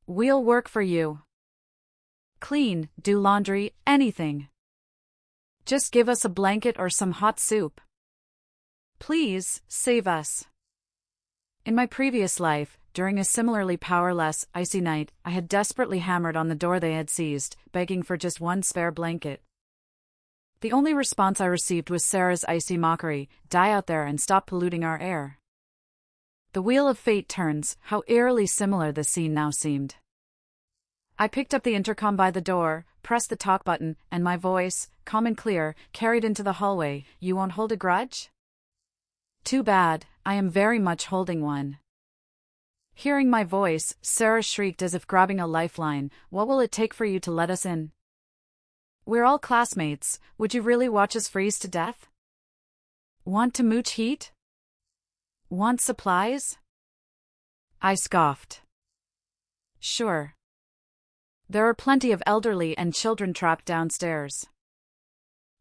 We'll work for you. Clean, do laundry, anything. Just give us a blanket or some hot soup. Please, save us." In my previous life, during a similarly powerless, icy night, I had desperately hammered on the door they had seized, begging for just one spare blanket. The only response I received was Sarah's icy mockery, "Die out there and stop polluting our air." The wheel of fate turns, how eerily similar the scene now seemed. I picked up the intercom by the door, pressed the talk button, and my voice, calm and clear, carried into the hallway, "You won't hold a grudge? Too bad, I am very much holding one." Hearing my voice, Sarah shrieked as if grabbing a lifeline, "What will it take for you to let us in? We're all classmates, would you really watch us freeze to death? Want to mooch heat? Want supplies?" I scoffed. "Sure. There are plenty of elderly and children trapped downstairs.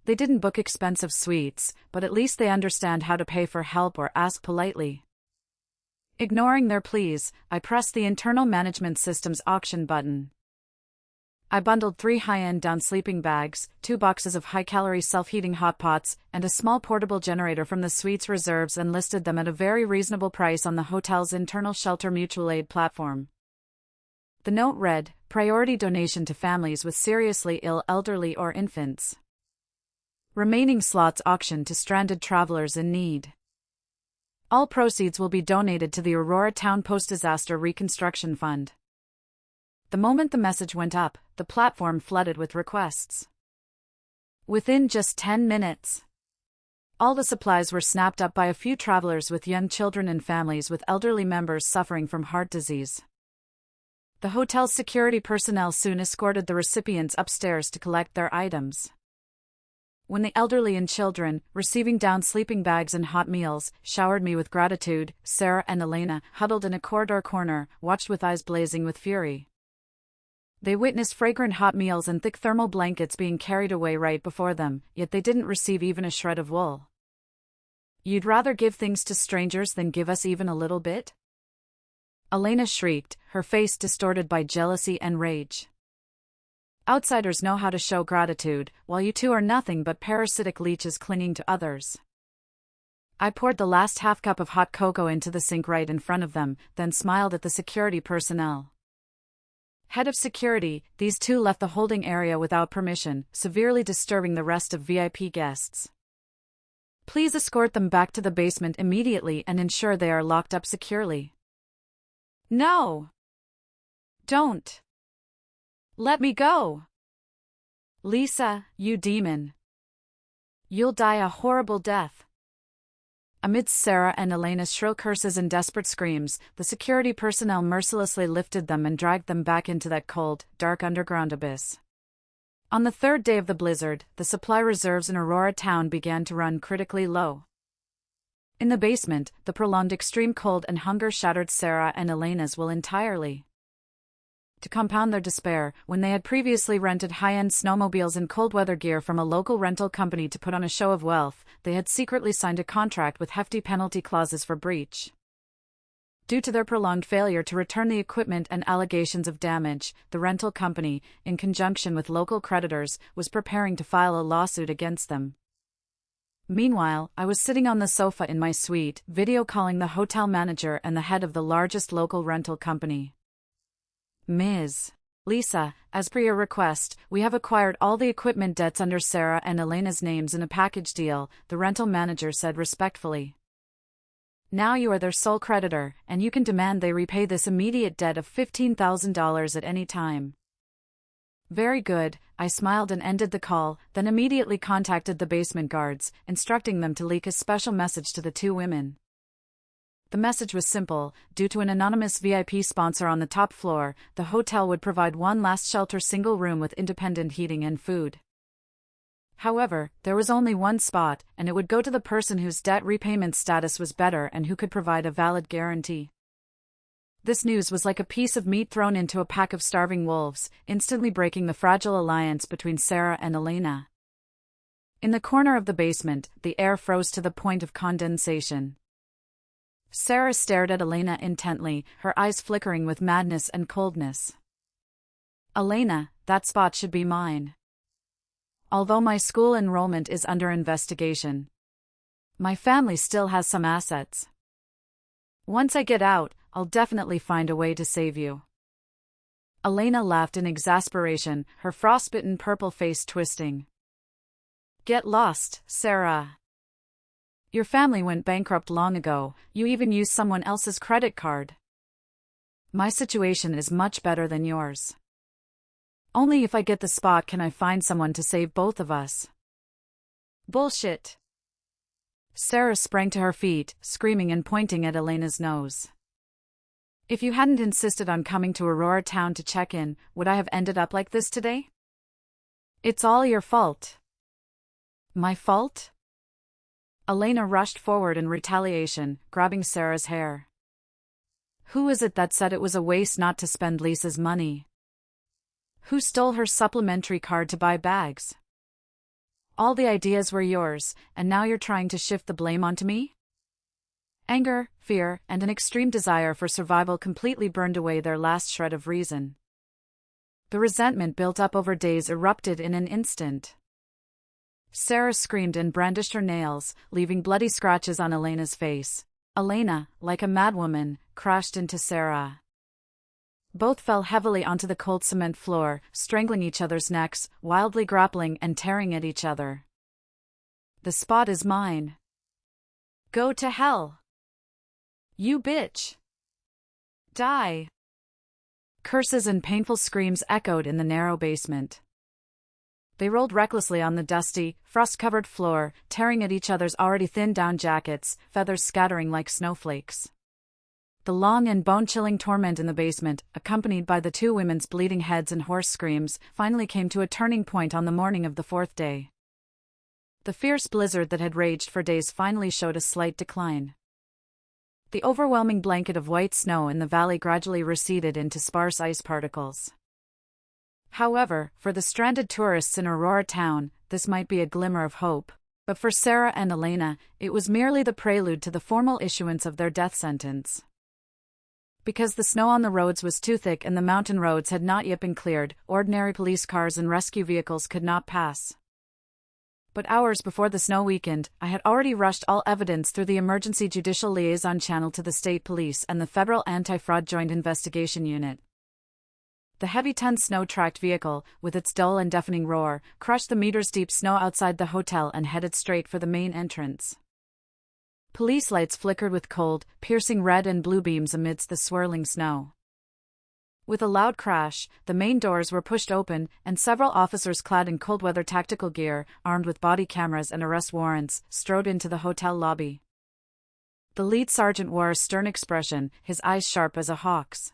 They didn't book expensive suites, but at least they understand how to pay for help or ask politely." Ignoring their pleas, I pressed the internal management system's auction button. I bundled 3 high-end down sleeping bags, 2 boxes of high-calorie self-heating hot pots, and a small portable generator from the suite's reserves and listed them at a very reasonable price on the hotel's internal shelter mutual aid platform. The note read, "Priority donation to families with seriously ill elderly or infants. Remaining slots auctioned to stranded travelers in need. All proceeds will be donated to the Aurora Town Post-Disaster Reconstruction Fund." The moment the message went up, the platform flooded with requests. Within just 10 minutes, all the supplies were snapped up by a few travelers with young children and families with elderly members suffering from heart disease. The hotel's security personnel soon escorted the recipients upstairs to collect their items. When the elderly and children, receiving down sleeping bags and hot meals, showered me with gratitude, Sarah and Elena, huddled in a corridor corner, watched with eyes blazing with fury. They witnessed fragrant hot meals and thick thermal blankets being carried away right before them, yet they didn't receive even a shred of wool. "You'd rather give things to strangers than give us even a little bit?" Elena shrieked, her face distorted by jealousy and rage. "Outsiders know how to show gratitude, while you two are nothing but parasitic leeches clinging to others." I poured the last half cup of hot cocoa into the sink right in front of them, then smiled at the security personnel. Head of security, these two left the holding area without permission, severely disturbing the rest of VIP guests. Please escort them back to the basement immediately and ensure they are locked up securely. No! Don't! Let me go! Lisa, you demon! You'll die a horrible death. Amidst Sarah and Elena's shrill curses and desperate screams, the security personnel mercilessly lifted them and dragged them back into that cold, dark underground abyss. On the third day of the blizzard, the supply reserves in Aurora town began to run critically low. In the basement, the prolonged extreme cold and hunger shattered Sarah and Elena's will entirely. To compound their despair, when they had previously rented high-end snowmobiles and cold-weather gear from a local rental company to put on a show of wealth, they had secretly signed a contract with hefty penalty clauses for breach. Due to their prolonged failure to return the equipment and allegations of damage, the rental company, in conjunction with local creditors, was preparing to file a lawsuit against them. Meanwhile, I was sitting on the sofa in my suite, video calling the hotel manager and the head of the largest local rental company. Ms. Lisa, as per your request, we have acquired all the equipment debts under Sarah and Elena's names in a package deal, the rental manager said respectfully. Now you are their sole creditor, and you can demand they repay this immediate debt of $15,000 at any time. Very good, I smiled and ended the call, then immediately contacted the basement guards, instructing them to leak a special message to the two women. The message was simple: due to an anonymous VIP sponsor on the top floor, the hotel would provide one last shelter single room with independent heating and food. However, there was only one spot, and it would go to the person whose debt repayment status was better and who could provide a valid guarantee. This news was like a piece of meat thrown into a pack of starving wolves, instantly breaking the fragile alliance between Sarah and Elena. In the corner of the basement, the air froze to the point of condensation. Sarah stared at Elena intently, her eyes flickering with madness and coldness. Elena, that spot should be mine. Although my school enrollment is under investigation, my family still has some assets. Once I get out, I'll definitely find a way to save you. Elena laughed in exasperation, her frostbitten purple face twisting. Get lost, Sarah. Your family went bankrupt long ago, you even used someone else's credit card. My situation is much better than yours. Only if I get the spot can I find someone to save both of us. Bullshit. Sarah sprang to her feet, screaming and pointing at Elena's nose. If you hadn't insisted on coming to Aurora town to check in, would I have ended up like this today? It's all your fault. My fault? Elena rushed forward in retaliation, grabbing Sarah's hair. Who is it that said it was a waste not to spend Lisa's money? Who stole her supplementary card to buy bags? All the ideas were yours, and now you're trying to shift the blame onto me? Anger, fear, and an extreme desire for survival completely burned away their last shred of reason. The resentment built up over days erupted in an instant. Sarah screamed and brandished her nails, leaving bloody scratches on Elena's face. Elena, like a madwoman, crashed into Sarah. Both fell heavily onto the cold cement floor, strangling each other's necks, wildly grappling and tearing at each other. The spot is mine. Go to hell. You bitch. Die. Curses and painful screams echoed in the narrow basement. They rolled recklessly on the dusty, frost-covered floor, tearing at each other's already thinned down jackets, feathers scattering like snowflakes. The long and bone-chilling torment in the basement, accompanied by the two women's bleeding heads and hoarse screams, finally came to a turning point on the morning of the fourth day. The fierce blizzard that had raged for days finally showed a slight decline. The overwhelming blanket of white snow in the valley gradually receded into sparse ice particles. However, for the stranded tourists in Aurora town, this might be a glimmer of hope, but for Sarah and Elena, it was merely the prelude to the formal issuance of their death sentence. Because the snow on the roads was too thick and the mountain roads had not yet been cleared, ordinary police cars and rescue vehicles could not pass. But hours before the snow weakened, I had already rushed all evidence through the Emergency Judicial Liaison Channel to the State Police and the Federal Anti-Fraud Joint Investigation Unit. The heavy 10 snow-tracked vehicle, with its dull and deafening roar, crushed the meters-deep snow outside the hotel and headed straight for the main entrance. Police lights flickered with cold, piercing red and blue beams amidst the swirling snow. With a loud crash, the main doors were pushed open, and several officers clad in cold-weather tactical gear, armed with body cameras and arrest warrants, strode into the hotel lobby. The lead sergeant wore a stern expression, his eyes sharp as a hawk's.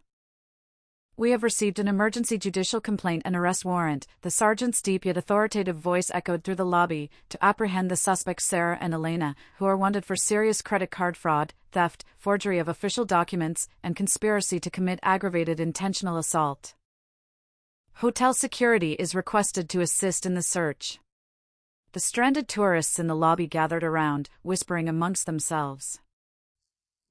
"We have received an emergency judicial complaint and arrest warrant," the sergeant's deep yet authoritative voice echoed through the lobby, "to apprehend the suspects Sarah and Elena, who are wanted for serious credit card fraud, theft, forgery of official documents, and conspiracy to commit aggravated intentional assault. Hotel security is requested to assist in the search." The stranded tourists in the lobby gathered around, whispering amongst themselves.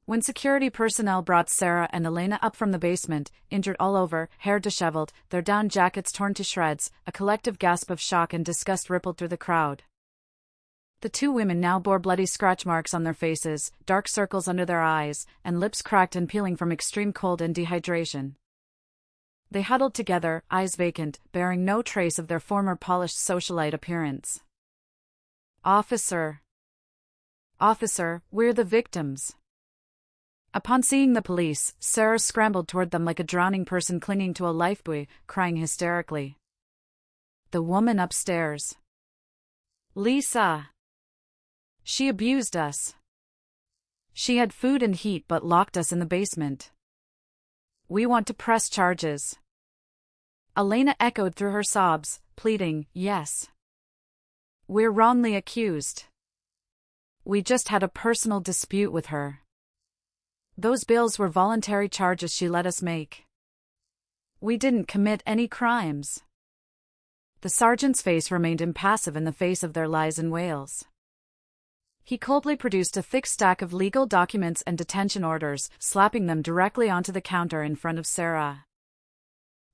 When security personnel brought Sarah and Elena up from the basement, injured all over, hair disheveled, their down jackets torn to shreds, a collective gasp of shock and disgust rippled through the crowd. The two women now bore bloody scratch marks on their faces, dark circles under their eyes, and lips cracked and peeling from extreme cold and dehydration. They huddled together, eyes vacant, bearing no trace of their former polished socialite appearance. "Officer! Officer, we're the victims." Upon seeing the police, Sarah scrambled toward them like a drowning person clinging to a lifebuoy, crying hysterically. "The woman upstairs. Lisa. She abused us. She had food and heat but locked us in the basement. We want to press charges." Elena echoed through her sobs, pleading, "Yes. We're wrongly accused. We just had a personal dispute with her. Those bills were voluntary charges she let us make. We didn't commit any crimes." The sergeant's face remained impassive in the face of their lies and wails. He coldly produced a thick stack of legal documents and detention orders, slapping them directly onto the counter in front of Sarah.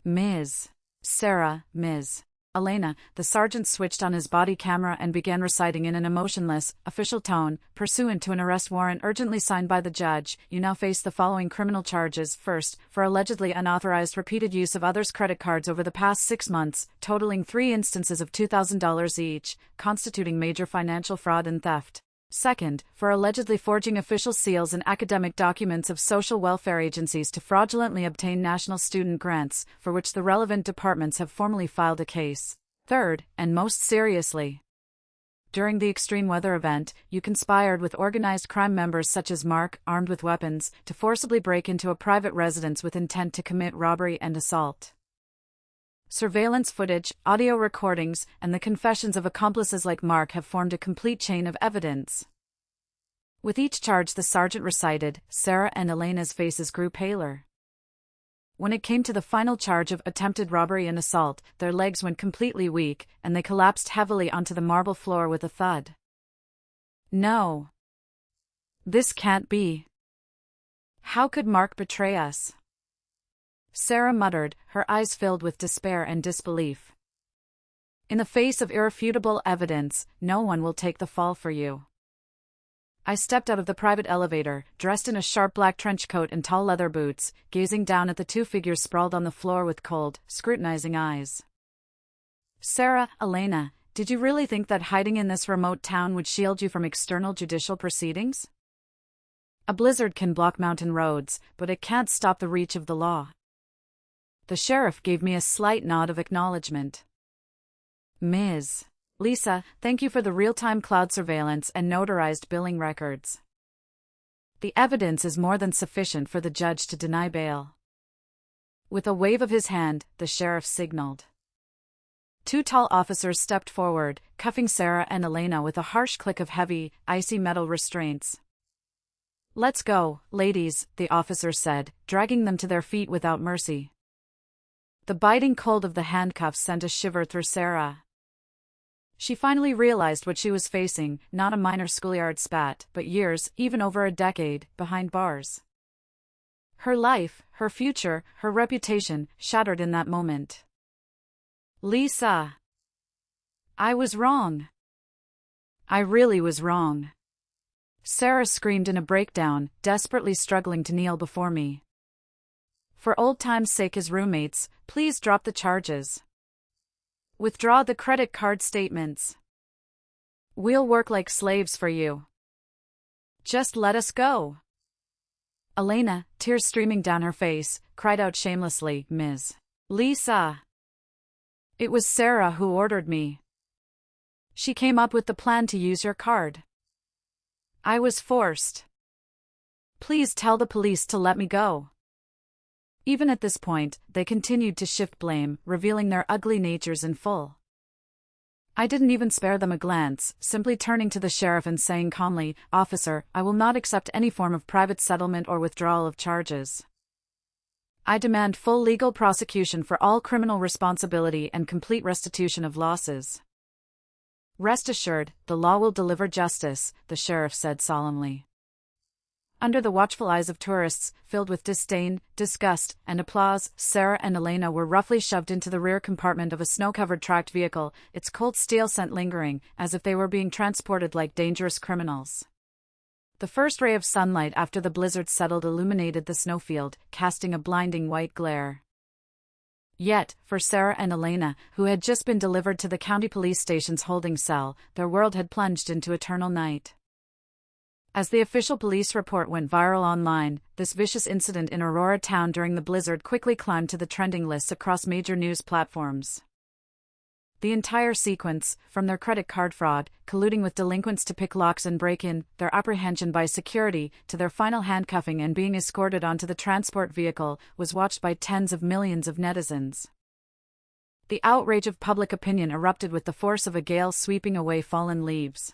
"Ms. Sarah, Ms. Elena," the sergeant switched on his body camera and began reciting in an emotionless, official tone, "Pursuant to an arrest warrant urgently signed by the judge, you now face the following criminal charges. First, for allegedly unauthorized repeated use of others' credit cards over the past 6 months, totaling 3 instances of $2,000 each, constituting major financial fraud and theft. Second, for allegedly forging official seals and academic documents of social welfare agencies to fraudulently obtain national student grants, for which the relevant departments have formally filed a case. Third, and most seriously, during the extreme weather event, you conspired with organized crime members such as Mark, armed with weapons, to forcibly break into a private residence with intent to commit robbery and assault. Surveillance footage, audio recordings, and the confessions of accomplices like Mark have formed a complete chain of evidence." With each charge the sergeant recited, Sarah and Elena's faces grew paler. When it came to the final charge of attempted robbery and assault, their legs went completely weak, and they collapsed heavily onto the marble floor with a thud. "No. This can't be. How could Mark betray us?" Sarah muttered, her eyes filled with despair and disbelief. "In the face of irrefutable evidence, no one will take the fall for you." I stepped out of the private elevator, dressed in a sharp black trench coat and tall leather boots, gazing down at the two figures sprawled on the floor with cold, scrutinizing eyes. "Sarah, Elena, did you really think that hiding in this remote town would shield you from external judicial proceedings? A blizzard can block mountain roads, but it can't stop the reach of the law." The sheriff gave me a slight nod of acknowledgement. "Ms. Lisa, thank you for the real-time cloud surveillance and notarized billing records. The evidence is more than sufficient for the judge to deny bail." With a wave of his hand, the sheriff signaled. 2 tall officers stepped forward, cuffing Sarah and Elena with a harsh click of heavy, icy metal restraints. "Let's go, ladies," the officer said, dragging them to their feet without mercy. The biting cold of the handcuffs sent a shiver through Sarah. She finally realized what she was facing, not a minor schoolyard spat, but years, even over a decade, behind bars. Her life, her future, her reputation, shattered in that moment. "Lisa! I was wrong. I really was wrong." Sarah screamed in a breakdown, desperately struggling to kneel before me. For old time's sake as roommates, please drop the charges. Withdraw the credit card statements. We'll work like slaves for you. Just let us go. Elena, tears streaming down her face, cried out shamelessly, Ms. Lisa. It was Sarah who ordered me. She came up with the plan to use your card. I was forced. Please tell the police to let me go. Even at this point, they continued to shift blame, revealing their ugly natures in full. I didn't even spare them a glance, simply turning to the sheriff and saying calmly, Officer, I will not accept any form of private settlement or withdrawal of charges. I demand full legal prosecution for all criminal responsibility and complete restitution of losses. Rest assured, the law will deliver justice, the sheriff said solemnly. Under the watchful eyes of tourists, filled with disdain, disgust, and applause, Sarah and Elena were roughly shoved into the rear compartment of a snow-covered tracked vehicle, its cold steel scent lingering, as if they were being transported like dangerous criminals. The first ray of sunlight after the blizzard settled illuminated the snowfield, casting a blinding white glare. Yet, for Sarah and Elena, who had just been delivered to the county police station's holding cell, their world had plunged into eternal night. As the official police report went viral online, this vicious incident in Aurora town during the blizzard quickly climbed to the trending lists across major news platforms. The entire sequence, from their credit card fraud, colluding with delinquents to pick locks and break in, their apprehension by security, to their final handcuffing and being escorted onto the transport vehicle, was watched by tens of millions of netizens. The outrage of public opinion erupted with the force of a gale sweeping away fallen leaves.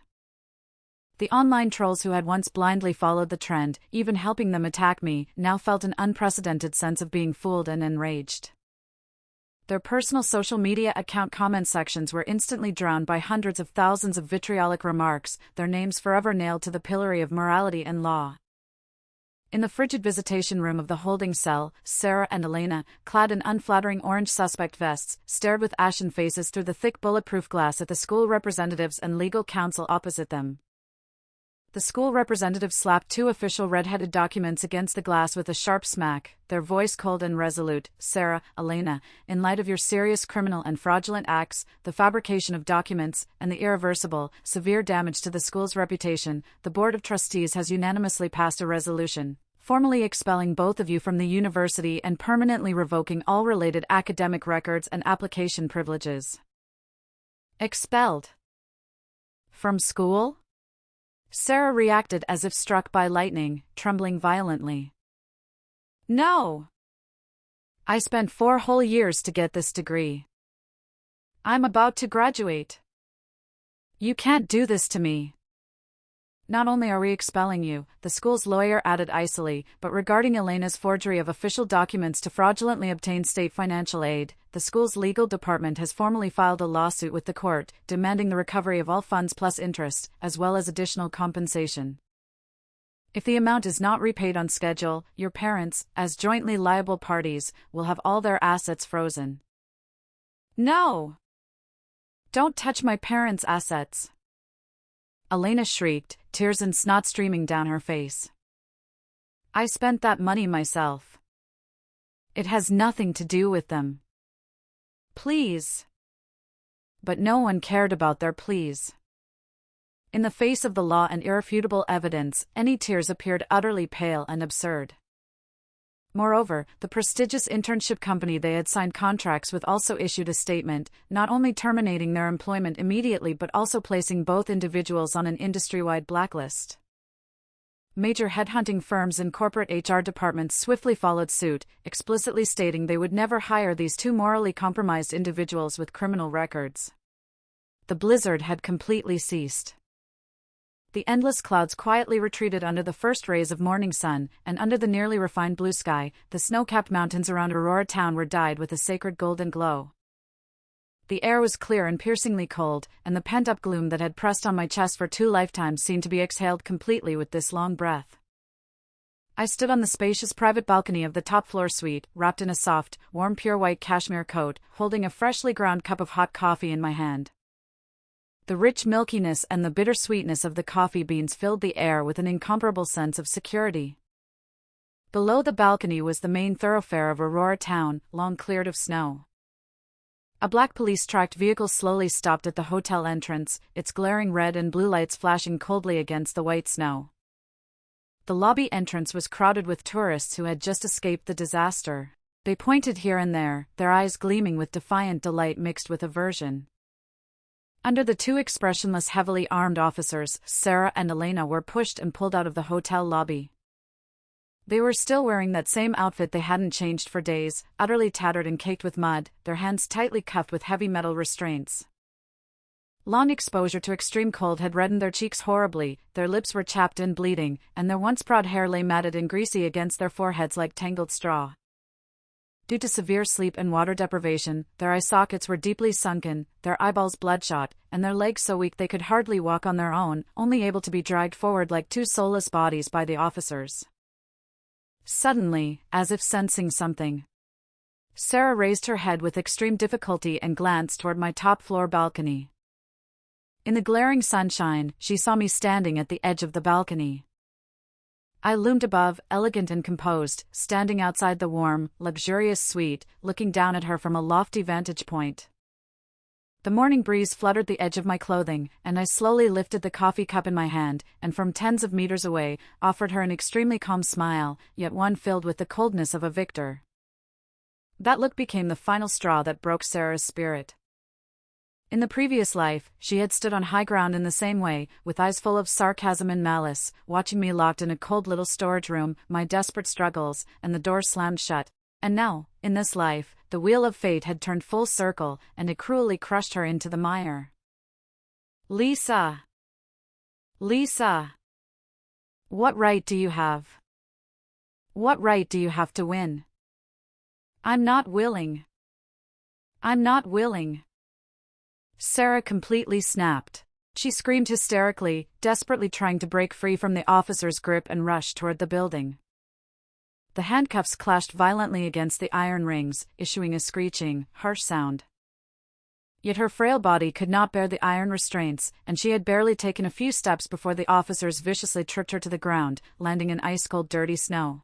The online trolls who had once blindly followed the trend, even helping them attack me, now felt an unprecedented sense of being fooled and enraged. Their personal social media account comment sections were instantly drowned by hundreds of thousands of vitriolic remarks, their names forever nailed to the pillory of morality and law. In the frigid visitation room of the holding cell, Sarah and Elena, clad in unflattering orange suspect vests, stared with ashen faces through the thick bulletproof glass at the school representatives and legal counsel opposite them. The school representative slapped two official red-headed documents against the glass with a sharp smack, their voice cold and resolute. Sarah, Elena, in light of your serious criminal and fraudulent acts, the fabrication of documents, and the irreversible, severe damage to the school's reputation, the Board of Trustees has unanimously passed a resolution, formally expelling both of you from the university and permanently revoking all related academic records and application privileges. Expelled. From school? Sarah reacted as if struck by lightning, trembling violently. No! I spent 4 whole years to get this degree. I'm about to graduate. You can't do this to me. Not only are we expelling you, the school's lawyer added icily, but regarding Elena's forgery of official documents to fraudulently obtain state financial aid, the school's legal department has formally filed a lawsuit with the court, demanding the recovery of all funds plus interest, as well as additional compensation. If the amount is not repaid on schedule, your parents, as jointly liable parties, will have all their assets frozen. No! Don't touch my parents' assets! Elena shrieked, tears and snot streaming down her face. I spent that money myself. It has nothing to do with them. Please. But no one cared about their pleas. In the face of the law and irrefutable evidence, any tears appeared utterly pale and absurd. Moreover, the prestigious internship company they had signed contracts with also issued a statement, not only terminating their employment immediately but also placing both individuals on an industry-wide blacklist. Major headhunting firms and corporate HR departments swiftly followed suit, explicitly stating they would never hire these two morally compromised individuals with criminal records. The blizzard had completely ceased. The endless clouds quietly retreated under the first rays of morning sun, and under the nearly refined blue sky, the snow-capped mountains around Aurora town were dyed with a sacred golden glow. The air was clear and piercingly cold, and the pent-up gloom that had pressed on my chest for 2 lifetimes seemed to be exhaled completely with this long breath. I stood on the spacious private balcony of the top-floor suite, wrapped in a soft, warm pure white cashmere coat, holding a freshly ground cup of hot coffee in my hand. The rich milkiness and the bitter sweetness of the coffee beans filled the air with an incomparable sense of security. Below the balcony was the main thoroughfare of Aurora Town, long cleared of snow. A black police-tracked vehicle slowly stopped at the hotel entrance, its glaring red and blue lights flashing coldly against the white snow. The lobby entrance was crowded with tourists who had just escaped the disaster. They pointed here and there, their eyes gleaming with defiant delight mixed with aversion. Under the two expressionless, heavily armed officers, Sarah and Elena were pushed and pulled out of the hotel lobby. They were still wearing that same outfit they hadn't changed for days, utterly tattered and caked with mud, their hands tightly cuffed with heavy metal restraints. Long exposure to extreme cold had reddened their cheeks horribly, their lips were chapped and bleeding, and their once proud hair lay matted and greasy against their foreheads like tangled straw. Due to severe sleep and water deprivation, their eye sockets were deeply sunken, their eyeballs bloodshot, and their legs so weak they could hardly walk on their own, only able to be dragged forward like two soulless bodies by the officers. Suddenly, as if sensing something, Sarah raised her head with extreme difficulty and glanced toward my top-floor balcony. In the glaring sunshine, she saw me standing at the edge of the balcony. I loomed above, elegant and composed, standing outside the warm, luxurious suite, looking down at her from a lofty vantage point. The morning breeze fluttered the edge of my clothing, and I slowly lifted the coffee cup in my hand, and from tens of meters away, offered her an extremely calm smile, yet one filled with the coldness of a victor. That look became the final straw that broke Sarah's spirit. In the previous life, she had stood on high ground in the same way, with eyes full of sarcasm and malice, watching me locked in a cold little storage room, my desperate struggles, and the door slammed shut. And now, in this life, the wheel of fate had turned full circle, and it cruelly crushed her into the mire. Lisa! Lisa! What right do you have? What right do you have to win? I'm not willing. I'm not willing. Sarah completely snapped. She screamed hysterically, desperately trying to break free from the officer's grip and rush toward the building. The handcuffs clashed violently against the iron rings, issuing a screeching, harsh sound. Yet her frail body could not bear the iron restraints, and she had barely taken a few steps before the officers viciously tripped her to the ground, landing in ice-cold dirty snow.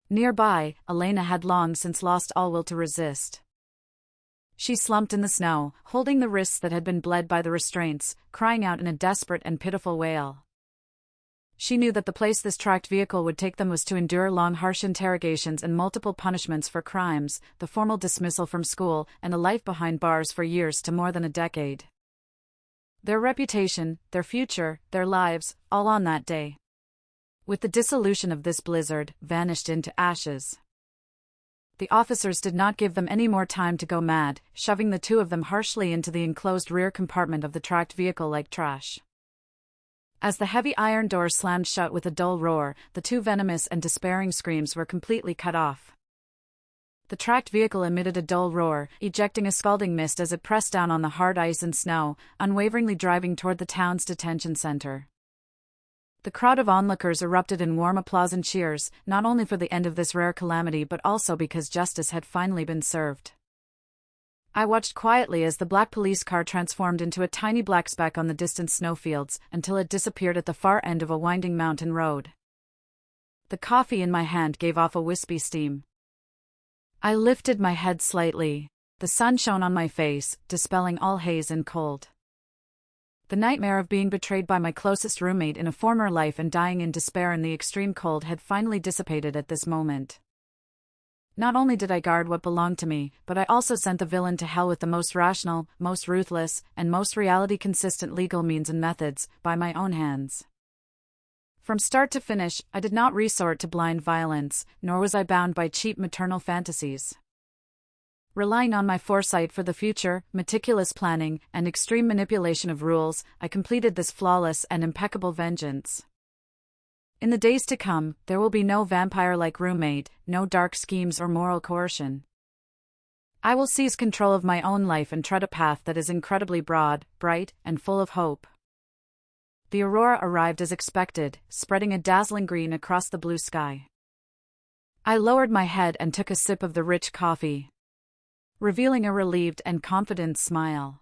Nearby, Elena had long since lost all will to resist. She slumped in the snow, holding the wrists that had been bled by the restraints, crying out in a desperate and pitiful wail. She knew that the place this tracked vehicle would take them was to endure long harsh interrogations and multiple punishments for crimes, the formal dismissal from school, and a life behind bars for years to more than a decade. Their reputation, their future, their lives, all on that day, with the dissolution of this blizzard, vanished into ashes. The officers did not give them any more time to go mad, shoving the two of them harshly into the enclosed rear compartment of the tracked vehicle like trash. As the heavy iron door slammed shut with a dull roar, the two venomous and despairing screams were completely cut off. The tracked vehicle emitted a dull roar, ejecting a scalding mist as it pressed down on the hard ice and snow, unwaveringly driving toward the town's detention center. The crowd of onlookers erupted in warm applause and cheers, not only for the end of this rare calamity but also because justice had finally been served. I watched quietly as the black police car transformed into a tiny black speck on the distant snowfields, until it disappeared at the far end of a winding mountain road. The coffee in my hand gave off a wispy steam. I lifted my head slightly. The sun shone on my face, dispelling all haze and cold. The nightmare of being betrayed by my closest roommate in a former life and dying in despair in the extreme cold had finally dissipated at this moment. Not only did I guard what belonged to me, but I also sent the villain to hell with the most rational, most ruthless, and most reality-consistent legal means and methods, by my own hands. From start to finish, I did not resort to blind violence, nor was I bound by cheap maternal fantasies. Relying on my foresight for the future, meticulous planning, and extreme manipulation of rules, I completed this flawless and impeccable vengeance. In the days to come, there will be no vampire-like roommate, no dark schemes or moral coercion. I will seize control of my own life and tread a path that is incredibly broad, bright, and full of hope. The aurora arrived as expected, spreading a dazzling green across the blue sky. I lowered my head and took a sip of the rich coffee, revealing a relieved and confident smile.